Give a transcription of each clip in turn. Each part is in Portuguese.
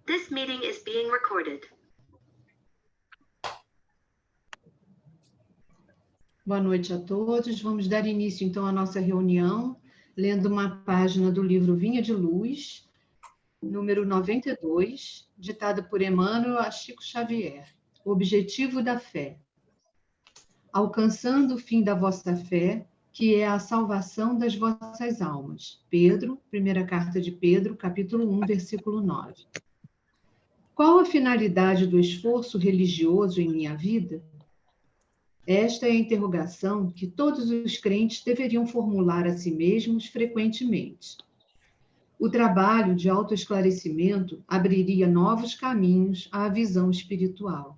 This meeting is being recorded. Boa noite a todos. Vamos dar início, então, à nossa reunião, lendo uma página do livro Vinha de Luz, número 92, ditada por Emmanuel a Chico Xavier. O objetivo da fé. Alcançando o fim da vossa fé, que é a salvação das vossas almas. Pedro, primeira carta de Pedro, capítulo 1, versículo 9. Qual a finalidade do esforço religioso em minha vida? Esta é a interrogação que todos os crentes deveriam formular a si mesmos frequentemente. O trabalho de autoesclarecimento abriria novos caminhos à visão espiritual.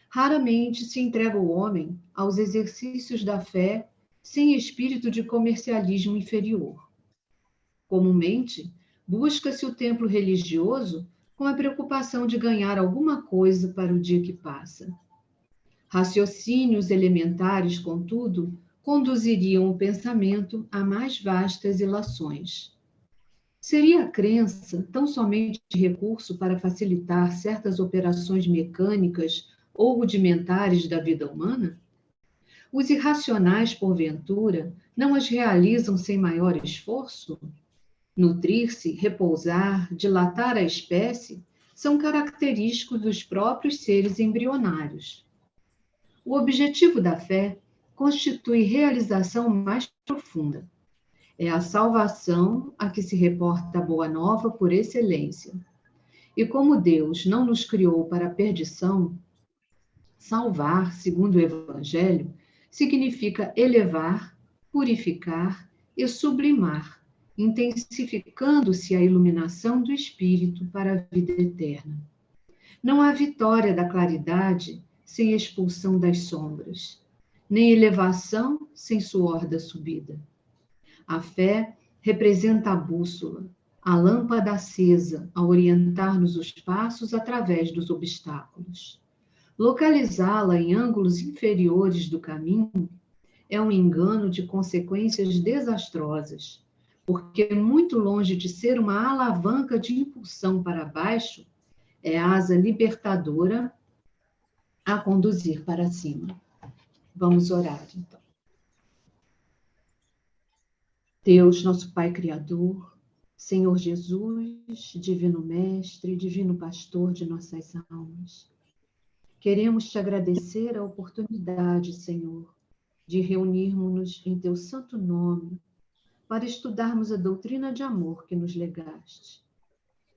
Raramente se entrega o homem aos exercícios da fé sem espírito de comercialismo inferior. Comumente, busca-se o templo religioso com a preocupação de ganhar alguma coisa para o dia que passa. Raciocínios elementares, contudo, conduziriam o pensamento a mais vastas ilações. Seria a crença tão somente recurso para facilitar certas operações mecânicas ou rudimentares da vida humana? Os irracionais, porventura, não as realizam sem maior esforço? Nutrir-se, repousar, dilatar a espécie são característicos dos próprios seres embrionários. O objetivo da fé constitui realização mais profunda. É a salvação a que se reporta a Boa Nova por excelência. E como Deus não nos criou para a perdição, salvar, segundo o Evangelho, significa elevar, purificar e sublimar, intensificando-se a iluminação do Espírito para a vida eterna. Não há vitória da claridade sem expulsão das sombras, nem elevação sem suor da subida. A fé representa a bússola, a lâmpada acesa a orientar-nos os passos através dos obstáculos. Localizá-la em ângulos inferiores do caminho é um engano de consequências desastrosas, porque muito longe de ser uma alavanca de impulsão para baixo, é a asa libertadora a conduzir para cima. Vamos orar, então. Deus, nosso Pai Criador, Senhor Jesus, Divino Mestre, Divino Pastor de nossas almas, queremos te agradecer a oportunidade, Senhor, de reunirmos-nos em teu santo nome para estudarmos a doutrina de amor que nos legaste.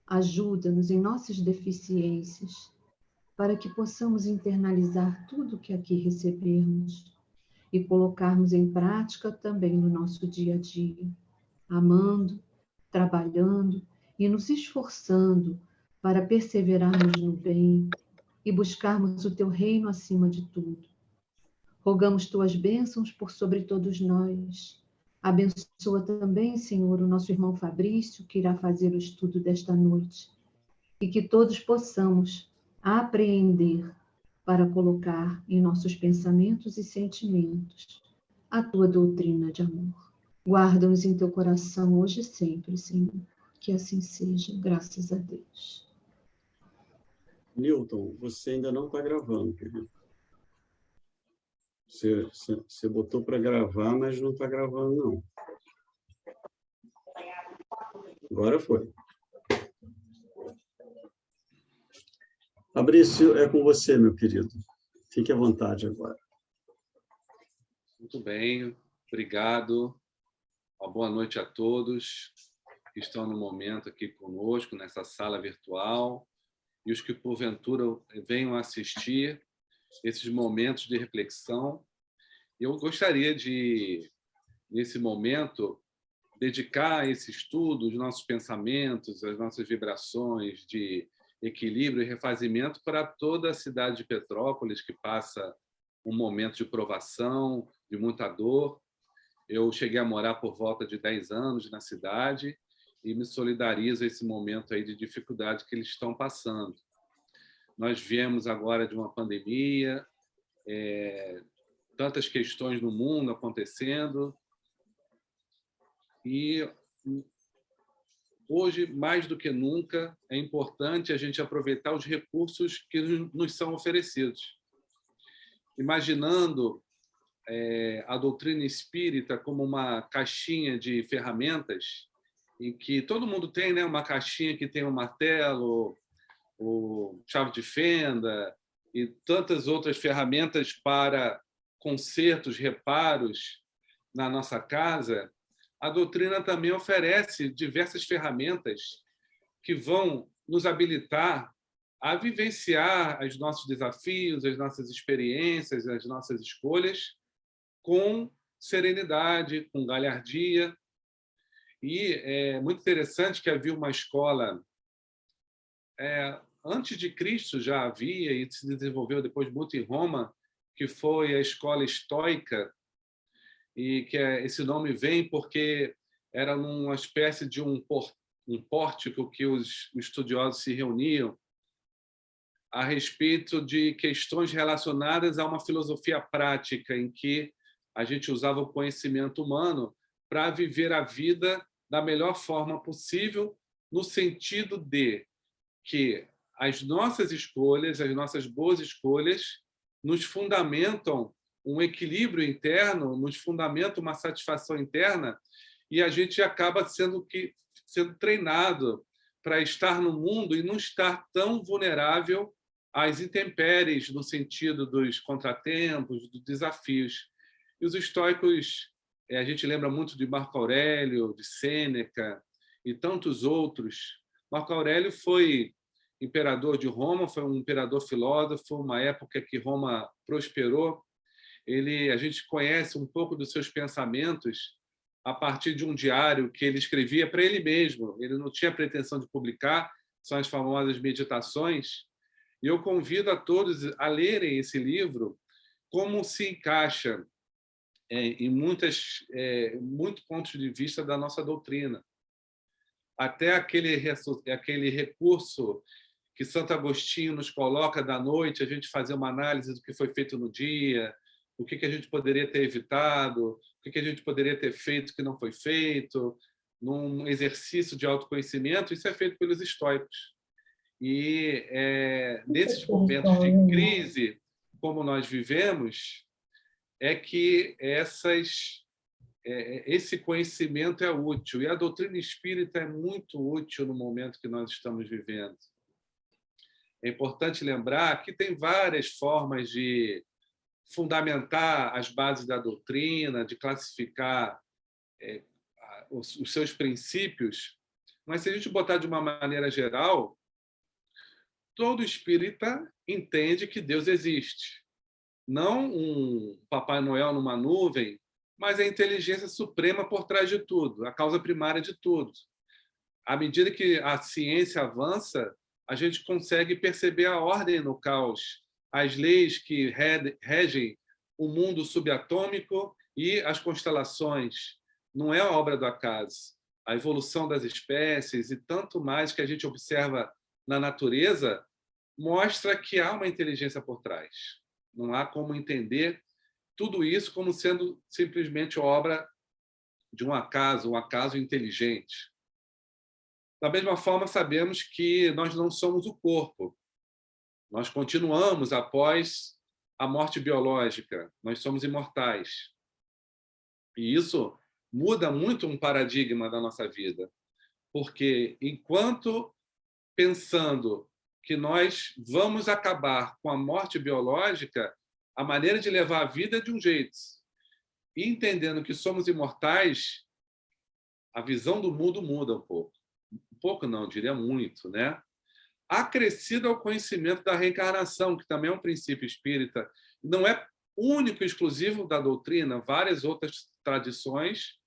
Ajuda-nos em nossas deficiências, para que possamos internalizar tudo o que aqui recebermos e colocarmos em prática também no nosso dia a dia, amando, trabalhando e nos esforçando para perseverarmos no bem e buscarmos o teu reino acima de tudo. Rogamos tuas bênçãos por sobre todos nós. Abençoa também, Senhor, o nosso irmão Fabrício, que irá fazer o estudo desta noite, e que todos possamos apreender para colocar em nossos pensamentos e sentimentos a tua doutrina de amor. Guarda-nos em teu coração hoje e sempre, Senhor. Que assim seja, graças a Deus. Newton, você ainda não está gravando, querido. Você botou para gravar, mas não está gravando, não. Agora foi. Fabrício, é com você, meu querido. Fique à vontade agora. Muito bem, obrigado. Uma boa noite a todos que estão no momento aqui conosco, nessa sala virtual, e os que, porventura, venham assistir esses momentos de reflexão. Eu gostaria de, nesse momento, dedicar esse estudo os nossos pensamentos, as nossas vibrações de equilíbrio e refazimento para toda a cidade de Petrópolis, que passa um momento de provação, de muita dor. Eu cheguei a morar por volta de 10 anos na cidade e me solidarizo a esse momento aí de dificuldade que eles estão passando. Nós viemos agora de uma pandemia, tantas questões no mundo acontecendo, e hoje, mais do que nunca, é importante a gente aproveitar os recursos que nos são oferecidos. Imaginando a doutrina espírita como uma caixinha de ferramentas, em que todo mundo tem, né, uma caixinha que tem um martelo, o chave de fenda e tantas outras ferramentas para consertos, reparos na nossa casa. A doutrina também oferece diversas ferramentas que vão nos habilitar a vivenciar os nossos desafios, as nossas experiências, as nossas escolhas com serenidade, com galhardia. E é muito interessante que havia uma escola, antes de Cristo já havia, e se desenvolveu depois muito em Roma, que foi a escola estoica, e que esse nome vem porque era uma espécie de um pórtico que os estudiosos se reuniam a respeito de questões relacionadas a uma filosofia prática, em que a gente usava o conhecimento humano para viver a vida da melhor forma possível, no sentido de que as nossas escolhas, as nossas boas escolhas, nos fundamentam um equilíbrio interno, nos fundamentam uma satisfação interna, e a gente acaba sendo treinado para estar no mundo e não estar tão vulnerável às intempéries, no sentido dos contratempos, dos desafios. E os estoicos, a gente lembra muito de Marco Aurélio, de Sêneca e tantos outros. Marco Aurélio foi imperador de Roma, foi um imperador filósofo, uma época que Roma prosperou. A gente conhece um pouco dos seus pensamentos a partir de um diário que ele escrevia para ele mesmo. Ele não tinha pretensão de publicar, são as famosas meditações. E eu convido a todos a lerem esse livro, como se encaixa em muitos pontos de vista da nossa doutrina. Até aquele recurso que Santo Agostinho nos coloca da noite, a gente fazer uma análise do que foi feito no dia, o que a gente poderia ter evitado, o que a gente poderia ter feito que não foi feito, num exercício de autoconhecimento. Isso é feito pelos estoicos. E nesses momentos de crise, como nós vivemos, é que esse conhecimento é útil. E a doutrina espírita é muito útil no momento que nós estamos vivendo. É importante lembrar que tem várias formas de fundamentar as bases da doutrina, de classificar os seus princípios, mas se a gente botar de uma maneira geral, todo espírita entende que Deus existe. Não um Papai Noel numa nuvem, mas a inteligência suprema por trás de tudo, a causa primária de tudo. À medida que a ciência avança, a gente consegue perceber a ordem no caos, as leis que regem o mundo subatômico e as constelações. Não é a obra do acaso. A evolução das espécies e tanto mais que a gente observa na natureza mostra que há uma inteligência por trás. Não há como entender tudo isso como sendo simplesmente obra de um acaso inteligente. Da mesma forma, sabemos que nós não somos o corpo. Nós continuamos após a morte biológica. Nós somos imortais. E isso muda muito um paradigma da nossa vida. Porque enquanto pensando que nós vamos acabar com a morte biológica, a maneira de levar a vida é de um jeito. E entendendo que somos imortais, a visão do mundo muda um pouco. Um pouco não, eu diria muito, né? Acrescido ao conhecimento da reencarnação, que também é um princípio espírita, não é único e exclusivo da doutrina, várias outras tradições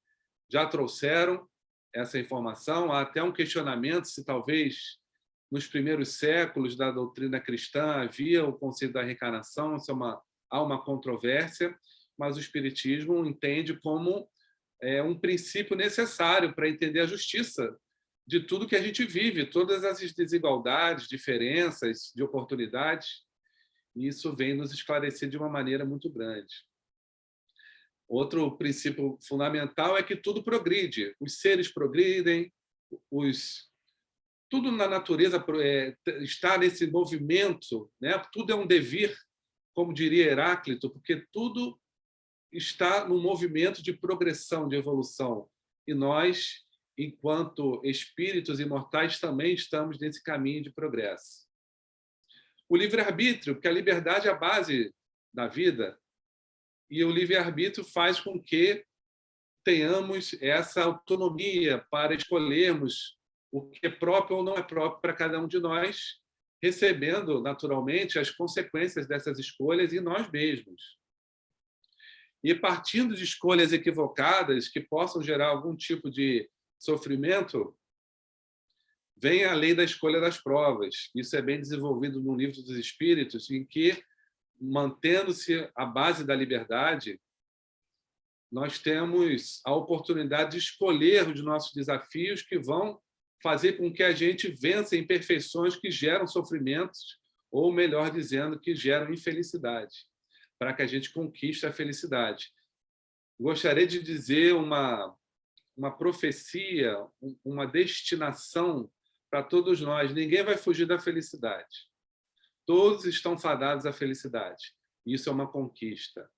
já trouxeram essa informação. Há até um questionamento se talvez nos primeiros séculos da doutrina cristã havia o conceito da reencarnação, há uma controvérsia, mas o espiritismo entende como um princípio necessário para entender a justiça de tudo que a gente vive, todas as desigualdades, diferenças de oportunidades, e isso vem nos esclarecer de uma maneira muito grande. Outro princípio fundamental é que tudo progride, os seres progridem, tudo na natureza está nesse movimento, né? Tudo é um devir, como diria Heráclito, porque tudo está no movimento de progressão, de evolução. E nós, enquanto espíritos imortais, também estamos nesse caminho de progresso. O livre-arbítrio, porque a liberdade é a base da vida, e o livre-arbítrio faz com que tenhamos essa autonomia para escolhermos o que é próprio ou não é próprio para cada um de nós, recebendo, naturalmente, as consequências dessas escolhas em nós mesmos. E partindo de escolhas equivocadas que possam gerar algum tipo de sofrimento, vem a lei da escolha das provas. Isso é bem desenvolvido no Livro dos Espíritos, em que, mantendo-se a base da liberdade, nós temos a oportunidade de escolher os nossos desafios que vão fazer com que a gente vença imperfeições que geram sofrimentos, ou, melhor dizendo, que geram infelicidade, para que a gente conquiste a felicidade. Gostaria de dizer uma profecia, uma destinação para todos nós. Ninguém vai fugir da felicidade. Todos estão fadados à felicidade. Isso é uma conquista.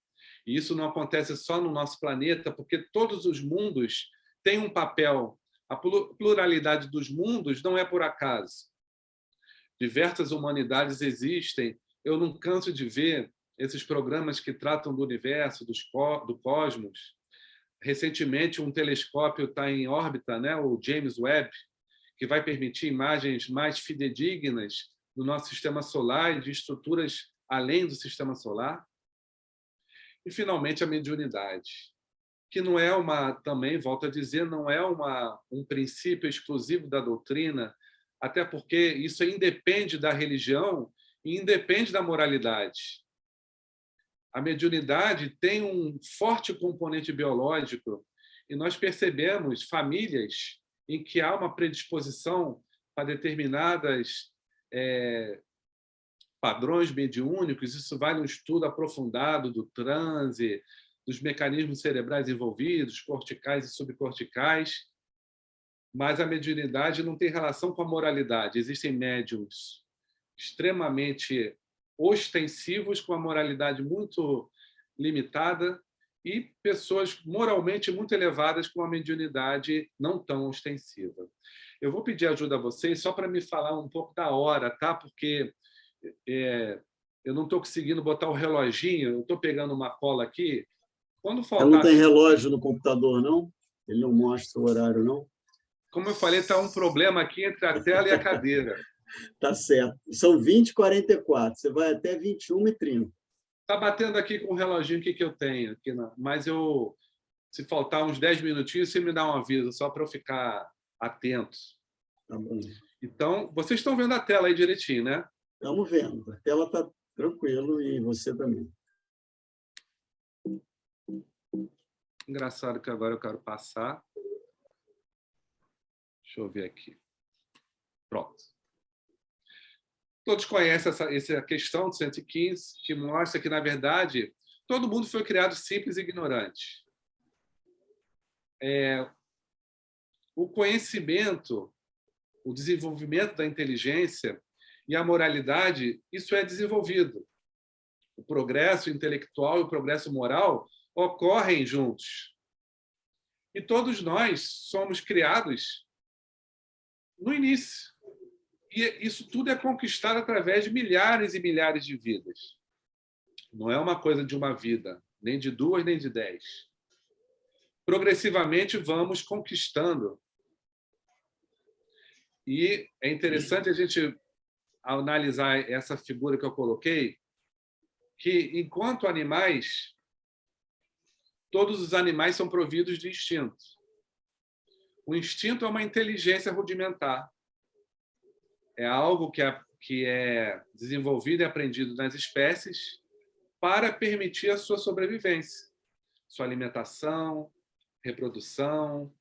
E isso não acontece só no nosso planeta, porque todos os mundos têm um papel. A pluralidade dos mundos não é por acaso. Diversas humanidades existem. Eu não canso de ver esses programas que tratam do universo, do cosmos. Recentemente, um telescópio está em órbita, né? O James Webb, que vai permitir imagens mais fidedignas do nosso sistema solar e de estruturas além do sistema solar. E, finalmente, a mediunidade, que não é também, volto a dizer, não é um princípio exclusivo da doutrina, até porque isso independe da religião e independe da moralidade. A mediunidade tem um forte componente biológico e nós percebemos famílias em que há uma predisposição para determinadas padrões mediúnicos. Isso vai no estudo aprofundado do transe, dos mecanismos cerebrais envolvidos, corticais e subcorticais, mas a mediunidade não tem relação com a moralidade. Existem médiums extremamente ostensivos, com a moralidade muito limitada, e pessoas moralmente muito elevadas com a mediunidade não tão ostensiva. Eu vou pedir ajuda a vocês só para me falar um pouco da hora, tá? Porque eu não estou conseguindo botar o reloginho, eu estou pegando uma cola aqui. Quando faltar... Não tem relógio no computador, não? Ele não mostra o horário, não? Como eu falei, está um problema aqui entre a tela e a cadeira. Tá certo. São 20h44, você vai até 21h30. Está batendo aqui com o reloginho que eu tenho. Aqui mas se faltar uns 10 minutinhos, você me dá um aviso, só para eu ficar atento. Tá bom. Então, vocês estão vendo a tela aí direitinho, né? Estamos vendo. A tela está tranquilo e você também. Engraçado que agora eu quero passar. Deixa eu ver aqui. Pronto. Todos conhecem essa questão do 115, que mostra que, na verdade, todo mundo foi criado simples e ignorante. O conhecimento, o desenvolvimento da inteligência e a moralidade, isso é desenvolvido. O progresso intelectual e o progresso moral ocorrem juntos. E todos nós somos criados no início. E isso tudo é conquistado através de milhares e milhares de vidas. Não é uma coisa de uma vida, nem de 2, nem de 10. Progressivamente vamos conquistando. E é interessante a gente analisar essa figura que eu coloquei, que, enquanto animais, todos os animais são providos de instinto. O instinto é uma inteligência rudimentar. É algo que é desenvolvido e aprendido nas espécies para permitir a sua sobrevivência, sua alimentação, reprodução,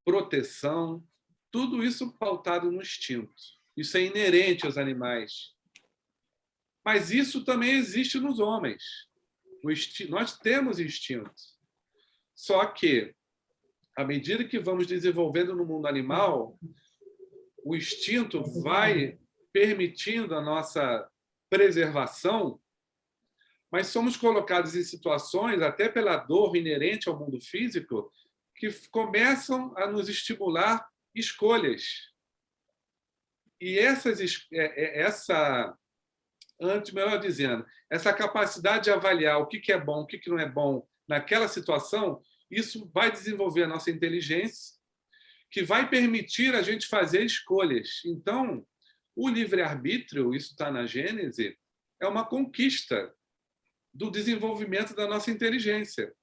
proteção, tudo isso pautado no instinto. Isso é inerente aos animais. Mas isso também existe nos homens. Nós temos instinto. Só que à medida que vamos desenvolvendo no mundo animal, o instinto vai permitindo a nossa preservação, mas somos colocados em situações, até pela dor inerente ao mundo físico, que começam a nos estimular escolhas. E melhor dizendo, essa capacidade de avaliar o que é bom, o que não é bom naquela situação, isso vai desenvolver a nossa inteligência, que vai permitir a gente fazer escolhas. Então, o livre-arbítrio, isso está na Gênese, é uma conquista do desenvolvimento da nossa inteligência.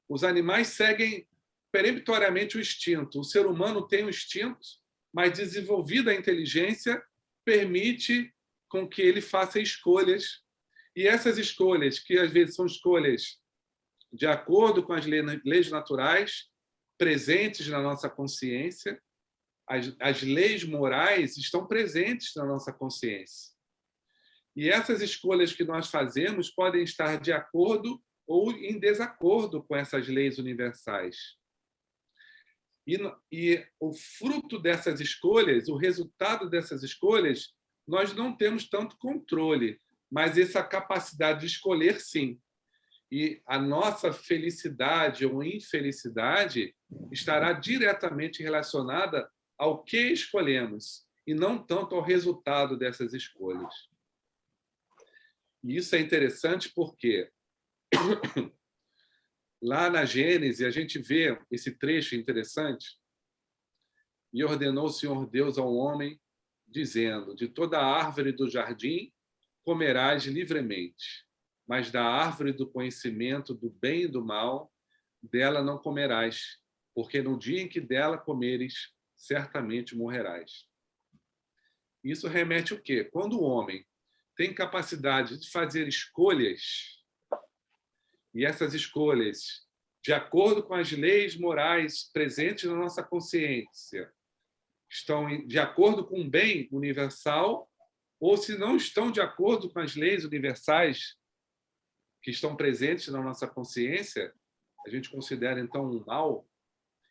Os animais seguem peremptoriamente o instinto. O ser humano tem o instinto, mas desenvolvida a inteligência permite com que ele faça escolhas. E essas escolhas, que às vezes são escolhas de acordo com as leis naturais, presentes na nossa consciência, as leis morais estão presentes na nossa consciência. E essas escolhas que nós fazemos podem estar de acordo ou em desacordo com essas leis universais. E o fruto dessas escolhas, o resultado dessas escolhas, nós não temos tanto controle, mas essa capacidade de escolher, sim. E a nossa felicidade ou infelicidade estará diretamente relacionada ao que escolhemos, e não tanto ao resultado dessas escolhas. E isso é interessante porque lá na Gênese a gente vê esse trecho interessante. E ordenou o Senhor Deus ao homem, dizendo: de toda a árvore do jardim comerás livremente, mas da árvore do conhecimento do bem e do mal, dela não comerás, porque no dia em que dela comeres, certamente morrerás. Isso remete ao quê? Quando o homem tem capacidade de fazer escolhas, e essas escolhas, de acordo com as leis morais presentes na nossa consciência, estão de acordo com o bem universal, ou se não estão de acordo com as leis universais que estão presentes na nossa consciência, a gente considera então um mal.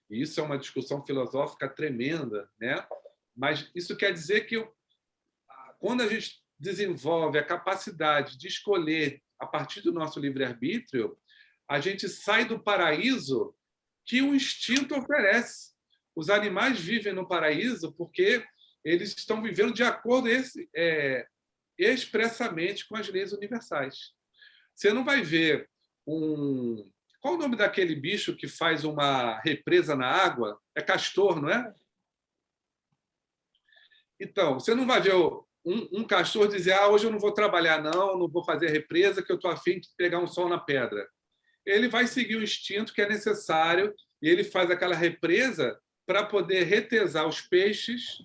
E isso é uma discussão filosófica tremenda, né? Mas isso quer dizer que quando a gente desenvolve a capacidade de escolher a partir do nosso livre-arbítrio, a gente sai do paraíso que o instinto oferece. Os animais vivem no paraíso porque eles estão vivendo de acordo expressamente com as leis universais. Você não vai ver Qual o nome daquele bicho que faz uma represa na água? É castor, não é? Então, você não vai ver um castor dizer: hoje eu não vou trabalhar, não vou fazer represa, que eu estou a fim de pegar um sol na pedra. Ele vai seguir o instinto que é necessário e ele faz aquela represa para poder retesar os peixes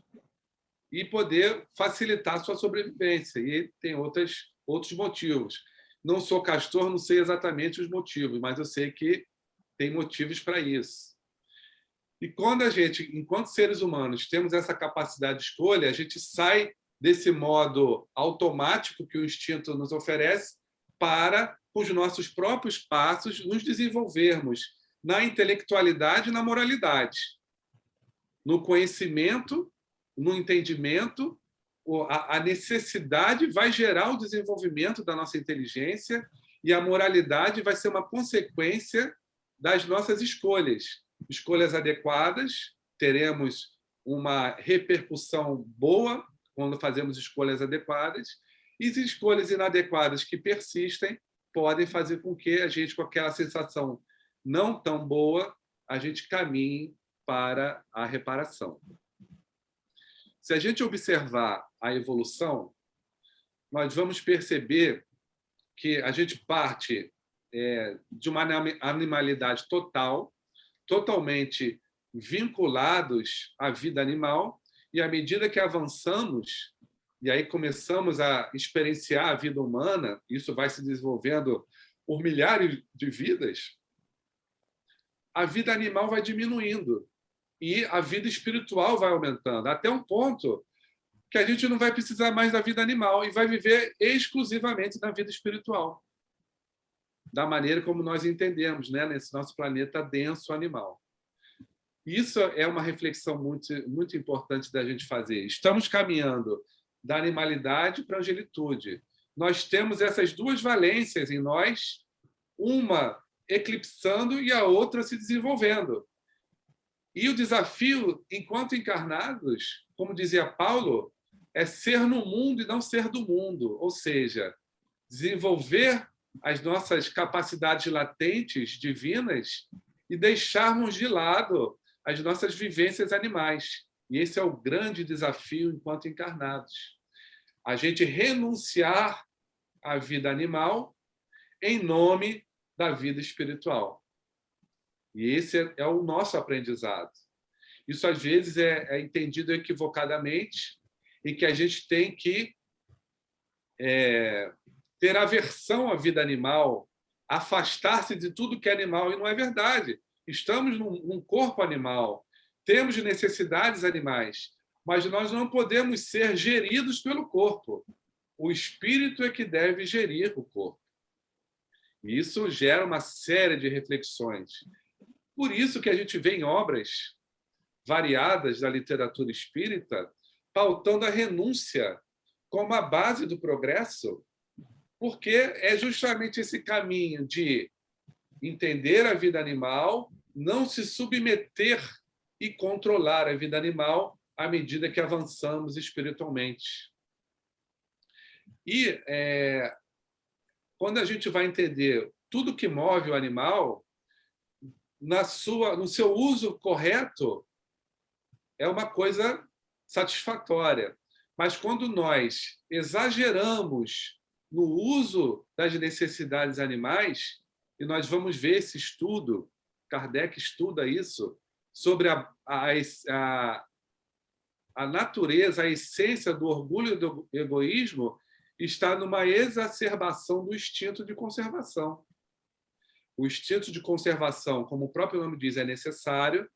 e poder facilitar a sua sobrevivência. E tem outros motivos. Não sou castor, não sei exatamente os motivos, mas eu sei que tem motivos para isso. E quando a gente, enquanto seres humanos, temos essa capacidade de escolha, a gente sai desse modo automático que o instinto nos oferece para, com os nossos próprios passos, nos desenvolvermos na intelectualidade e na moralidade, no conhecimento, no entendimento. A necessidade vai gerar o desenvolvimento da nossa inteligência e a moralidade vai ser uma consequência das nossas escolhas. Escolhas adequadas, teremos uma repercussão boa quando fazemos escolhas adequadas, e as escolhas inadequadas que persistem podem fazer com que a gente, com aquela sensação não tão boa, a gente caminhe para a reparação. Se a gente observar a evolução, nós vamos perceber que a gente parte de uma animalidade totalmente vinculados à vida animal, e à medida que avançamos, e aí começamos a experienciar a vida humana, isso vai se desenvolvendo por milhares de vidas, a vida animal vai diminuindo e a vida espiritual vai aumentando, até um ponto que a gente não vai precisar mais da vida animal e vai viver exclusivamente da vida espiritual. da maneira como nós entendemos, né, nesse nosso planeta denso animal. Isso é uma reflexão muito importante da gente fazer. Estamos caminhando da animalidade para a angelitude. Nós temos essas duas valências em nós, uma eclipsando e a outra se desenvolvendo. E o desafio, enquanto encarnados, como dizia Paulo, é ser no mundo e não ser do mundo, ou seja, desenvolver as nossas capacidades latentes divinas e deixarmos de lado as nossas vivências animais. E esse é o grande desafio enquanto encarnados. A gente renunciar à vida animal em nome da vida espiritual. E esse é o nosso aprendizado. Isso, às vezes, é entendido equivocadamente e que a gente tem que ter aversão à vida animal, afastar-se de tudo que é animal, e não é verdade. Estamos num corpo animal, temos necessidades animais, mas nós não podemos ser geridos pelo corpo. O espírito é que deve gerir o corpo. E isso gera uma série de reflexões. Por isso que a gente vê em obras variadas da literatura espírita pautando a renúncia como a base do progresso, porque é justamente esse caminho de entender a vida animal, não se submeter e controlar a vida animal à medida que avançamos espiritualmente. E quando a gente vai entender tudo que move o animal, no seu uso correto, é uma coisa satisfatória. Mas quando nós exageramos no uso das necessidades animais, e nós vamos ver esse estudo, Kardec estuda isso, sobre a natureza, a essência do orgulho e do egoísmo, está numa exacerbação do instinto de conservação. O instinto de conservação, como o próprio nome diz, é necessário,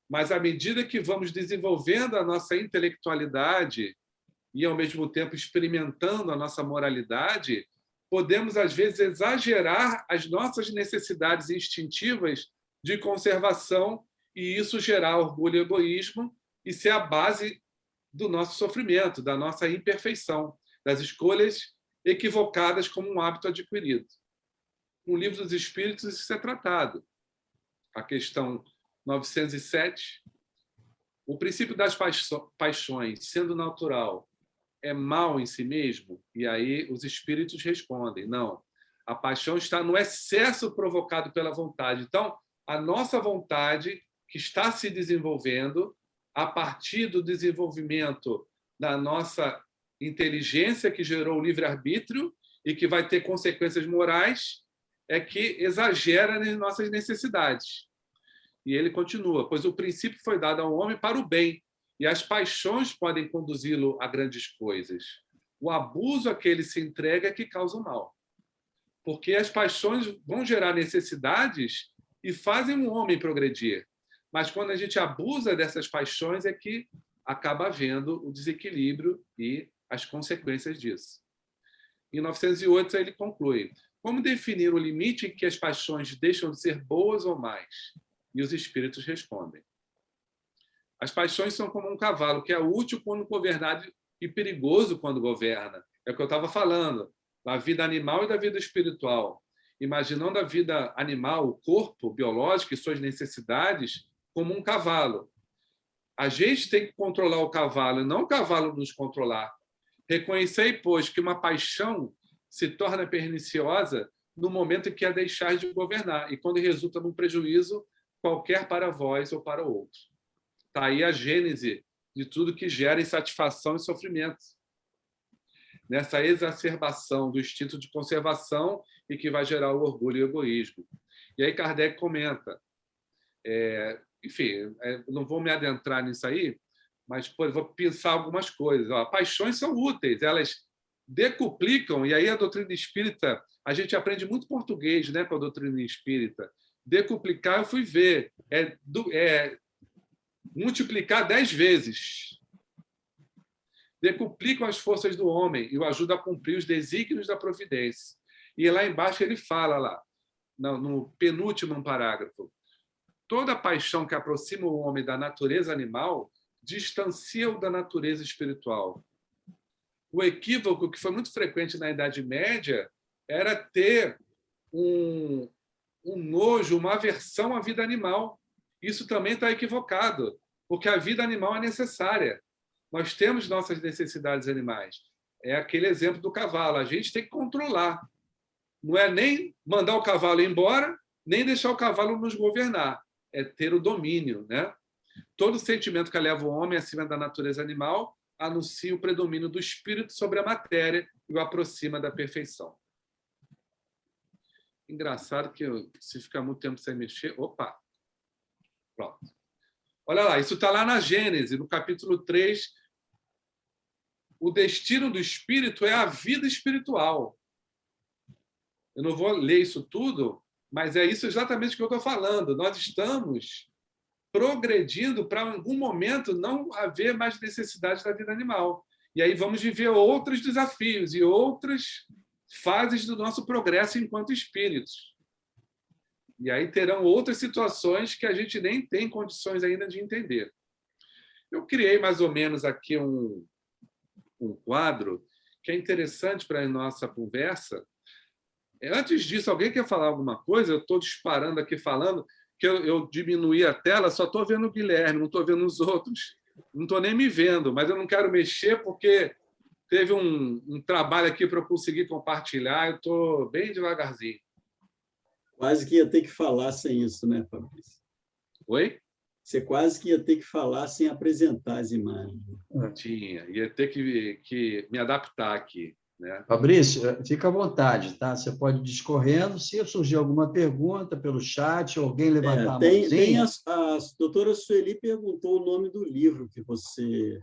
mas à medida que vamos desenvolvendo a nossa intelectualidade e, ao mesmo tempo, experimentando a nossa moralidade, podemos, às vezes, exagerar as nossas necessidades instintivas de conservação e isso gerar orgulho e egoísmo e ser a base do nosso sofrimento, da nossa imperfeição, das escolhas equivocadas como um hábito adquirido. No Livro dos Espíritos, isso é tratado. A questão 907, o princípio das paixões, sendo natural, é mal em si mesmo? E aí os espíritos respondem, não. A paixão está no excesso provocado pela vontade. Então, a nossa vontade, que está se desenvolvendo, a partir do desenvolvimento da nossa inteligência, que gerou o livre-arbítrio e que vai ter consequências morais, é que exagera nas nossas necessidades. E ele continua, pois o princípio foi dado ao homem para o bem, e as paixões podem conduzi-lo a grandes coisas. O abuso a que ele se entrega é que causa o mal. Porque as paixões vão gerar necessidades e fazem um homem progredir. Mas quando a gente abusa dessas paixões é que acaba havendo o desequilíbrio e as consequências disso. Em 908, ele conclui, como definir o limite em que as paixões deixam de ser boas ou más? E os espíritos respondem. As paixões são como um cavalo, que é útil quando governado e perigoso quando governa. É o que eu estava falando, da vida animal e da vida espiritual. Imaginando a vida animal, o corpo biológico e suas necessidades, como um cavalo. A gente tem que controlar o cavalo, e não o cavalo nos controlar. Reconhecei, pois, que uma paixão se torna perniciosa no momento em que a deixar de governar, e quando resulta num prejuízo qualquer para vós ou para o outro. Está aí a gênese de tudo que gera insatisfação e sofrimento. Nessa exacerbação do instinto de conservação e que vai gerar o orgulho e o egoísmo. E aí Kardec comenta, enfim, não vou me adentrar nisso aí, mas vou pensar algumas coisas. Paixões são úteis, elas decuplicam, e aí a doutrina espírita, a gente aprende muito português, né, com a doutrina espírita. Decuplicar, eu fui ver, multiplicar 10 vezes. Decuplicam as forças do homem e o ajuda a cumprir os desígnios da providência. E lá embaixo ele fala lá, no penúltimo parágrafo. Toda paixão que aproxima o homem da natureza animal distancia-o da natureza espiritual. O equívoco que foi muito frequente na Idade Média era ter um nojo, uma aversão à vida animal. Isso também está equivocado, porque a vida animal é necessária. Nós temos nossas necessidades animais. É aquele exemplo do cavalo. A gente tem que controlar. Não é nem mandar o cavalo embora, nem deixar o cavalo nos governar. É ter o domínio, né? Todo sentimento que eleva o homem acima da natureza animal anuncia o predomínio do espírito sobre a matéria e o aproxima da perfeição. Engraçado que se ficar muito tempo sem mexer... Opa! Pronto. Olha lá, isso está lá na Gênesis, no capítulo 3. O destino do espírito é a vida espiritual. Eu não vou ler isso tudo, mas é isso exatamente que eu estou falando. Nós estamos progredindo para, em algum momento, não haver mais necessidade da vida animal. E aí vamos viver outros desafios e outras fases do nosso progresso enquanto espíritos. E aí terão outras situações que a gente nem tem condições ainda de entender. Eu criei mais ou menos aqui um quadro que é interessante para a nossa conversa. Antes disso, alguém quer falar alguma coisa? Eu estou disparando aqui falando que eu diminuí a tela, só estou vendo o Guilherme, não estou vendo os outros. Não estou nem me vendo, mas eu não quero mexer porque teve um trabalho aqui para eu conseguir compartilhar. Eu estou bem devagarzinho. Quase que ia ter que falar sem isso, né, Fabrício? Oi? Você quase que ia ter que falar sem apresentar as imagens. Ia ter que me adaptar aqui. Né? Fabrício, fica à vontade, tá? Você pode ir discorrendo. Se surgir alguma pergunta pelo chat, alguém levantar a mãozinha... A doutora Sueli perguntou o nome do livro que você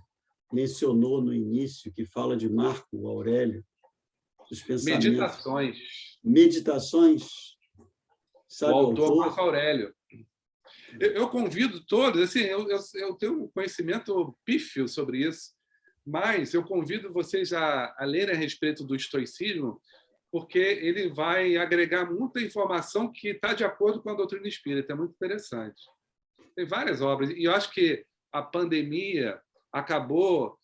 mencionou no início, que fala de Marco Aurélio, dos pensamentos. Meditações? Sabe o autor Marco Aurélio. Eu convido todos, assim, eu tenho um conhecimento pífio sobre isso, mas eu convido vocês a lerem a respeito do estoicismo, porque ele vai agregar muita informação que está de acordo com a doutrina espírita. É muito interessante. Tem várias obras, e eu acho que a pandemia acabou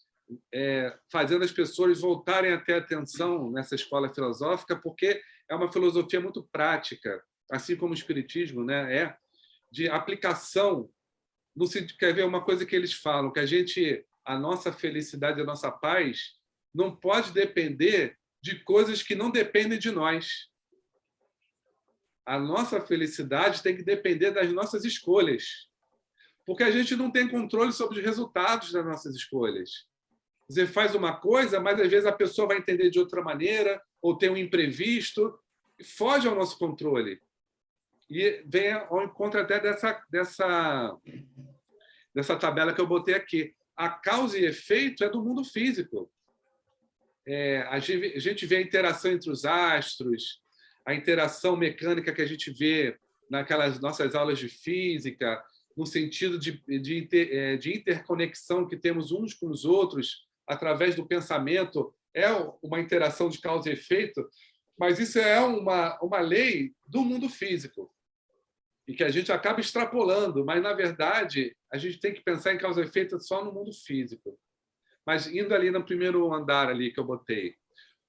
fazendo as pessoas voltarem a ter atenção nessa escola filosófica, porque é uma filosofia muito prática, assim como o espiritismo, né? De aplicação. No sentido, quer ver uma coisa que eles falam, que a nossa felicidade, a nossa paz, não pode depender de coisas que não dependem de nós. A nossa felicidade tem que depender das nossas escolhas, porque a gente não tem controle sobre os resultados das nossas escolhas. Você faz uma coisa, mas às vezes a pessoa vai entender de outra maneira, ou tem um imprevisto, e foge ao nosso controle. E vem ao encontro até dessa tabela que eu botei aqui. A causa e efeito é do mundo físico. A gente vê a interação entre os astros, a interação mecânica que a gente vê naquelas nossas aulas de física, no sentido de interconexão que temos uns com os outros através do pensamento. É uma interação de causa e efeito, mas isso é uma lei do mundo físico. E que a gente acaba extrapolando, mas, na verdade, a gente tem que pensar em causa e efeito só no mundo físico. Mas, indo ali no primeiro andar ali que eu botei,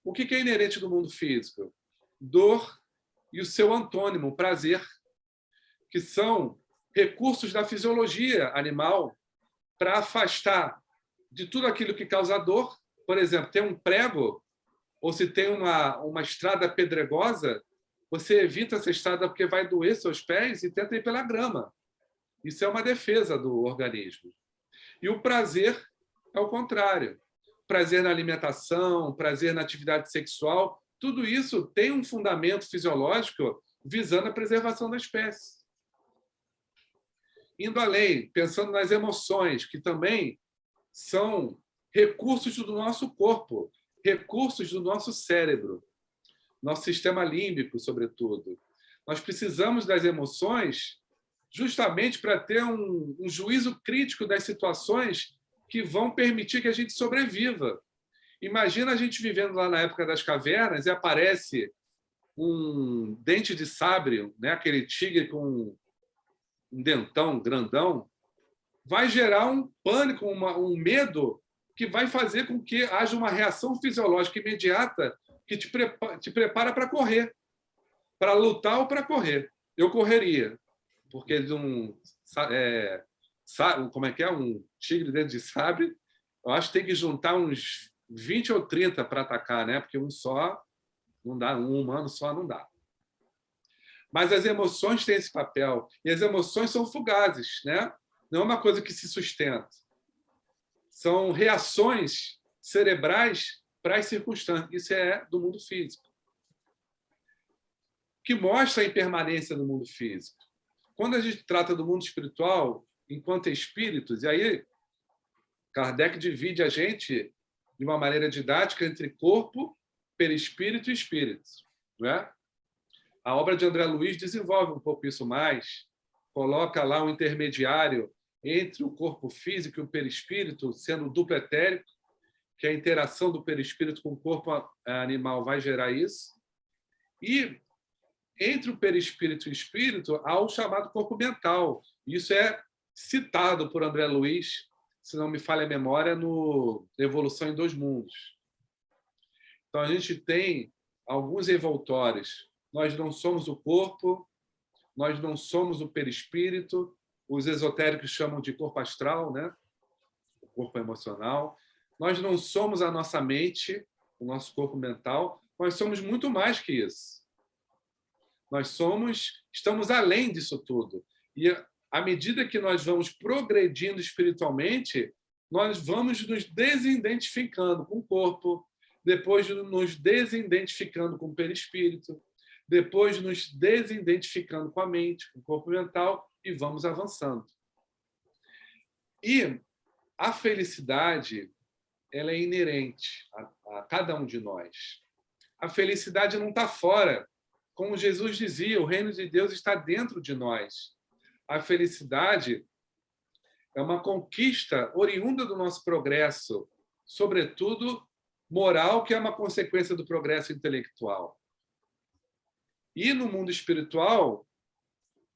o que é inerente do mundo físico? Dor e o seu antônimo, prazer, que são recursos da fisiologia animal para afastar de tudo aquilo que causa dor. Por exemplo, tem um prego, ou se tem uma estrada pedregosa, você evita essa estrada porque vai doer seus pés e tenta ir pela grama. Isso é uma defesa do organismo. E o prazer é o contrário. Prazer na alimentação, prazer na atividade sexual, tudo isso tem um fundamento fisiológico visando a preservação da espécie. Indo além, pensando nas emoções, que também são recursos do nosso corpo, recursos do nosso cérebro, nosso sistema límbico, sobretudo. Nós precisamos das emoções justamente para ter um juízo crítico das situações que vão permitir que a gente sobreviva. Imagina a gente vivendo lá na época das cavernas e aparece um dente de sabre, né? Aquele tigre com um dentão grandão, vai gerar um pânico, um medo que vai fazer com que haja uma reação fisiológica imediata que te prepara para correr, para lutar ou para correr. Eu correria, porque como é que é? Um tigre dentro de sabre, eu acho que tem que juntar uns 20 ou 30 para atacar, né? Porque um só não dá, um humano só não dá. Mas as emoções têm esse papel, e as emoções são fugazes, né? Não é uma coisa que se sustenta. São reações cerebrais para as circunstâncias. Isso é do mundo físico. Que mostra a impermanência do mundo físico. Quando a gente trata do mundo espiritual, enquanto espíritos, e aí Kardec divide a gente de uma maneira didática entre corpo, perispírito e espírito. Não é? A obra de André Luiz desenvolve um pouco isso mais, coloca lá um intermediário entre o corpo físico e o perispírito, sendo o duplo etérico, que a interação do perispírito com o corpo animal vai gerar isso. E entre o perispírito e o espírito há o chamado corpo mental. Isso é citado por André Luiz, se não me falha a memória, no Evolução em Dois Mundos. Então, a gente tem alguns envoltórios. Nós não somos o corpo, nós não somos o perispírito, os esotéricos chamam de corpo astral, né? O corpo emocional. Nós não somos a nossa mente, o nosso corpo mental, nós somos muito mais que isso. Estamos além disso tudo. E à medida que nós vamos progredindo espiritualmente, nós vamos nos desidentificando com o corpo, depois nos desidentificando com o perispírito, depois nos desidentificando com a mente, com o corpo mental, e vamos avançando. E a felicidade, ela é inerente a cada um de nós. A felicidade não está fora. Como Jesus dizia, o reino de Deus está dentro de nós. A felicidade é uma conquista oriunda do nosso progresso, sobretudo moral, que é uma consequência do progresso intelectual. E no mundo espiritual,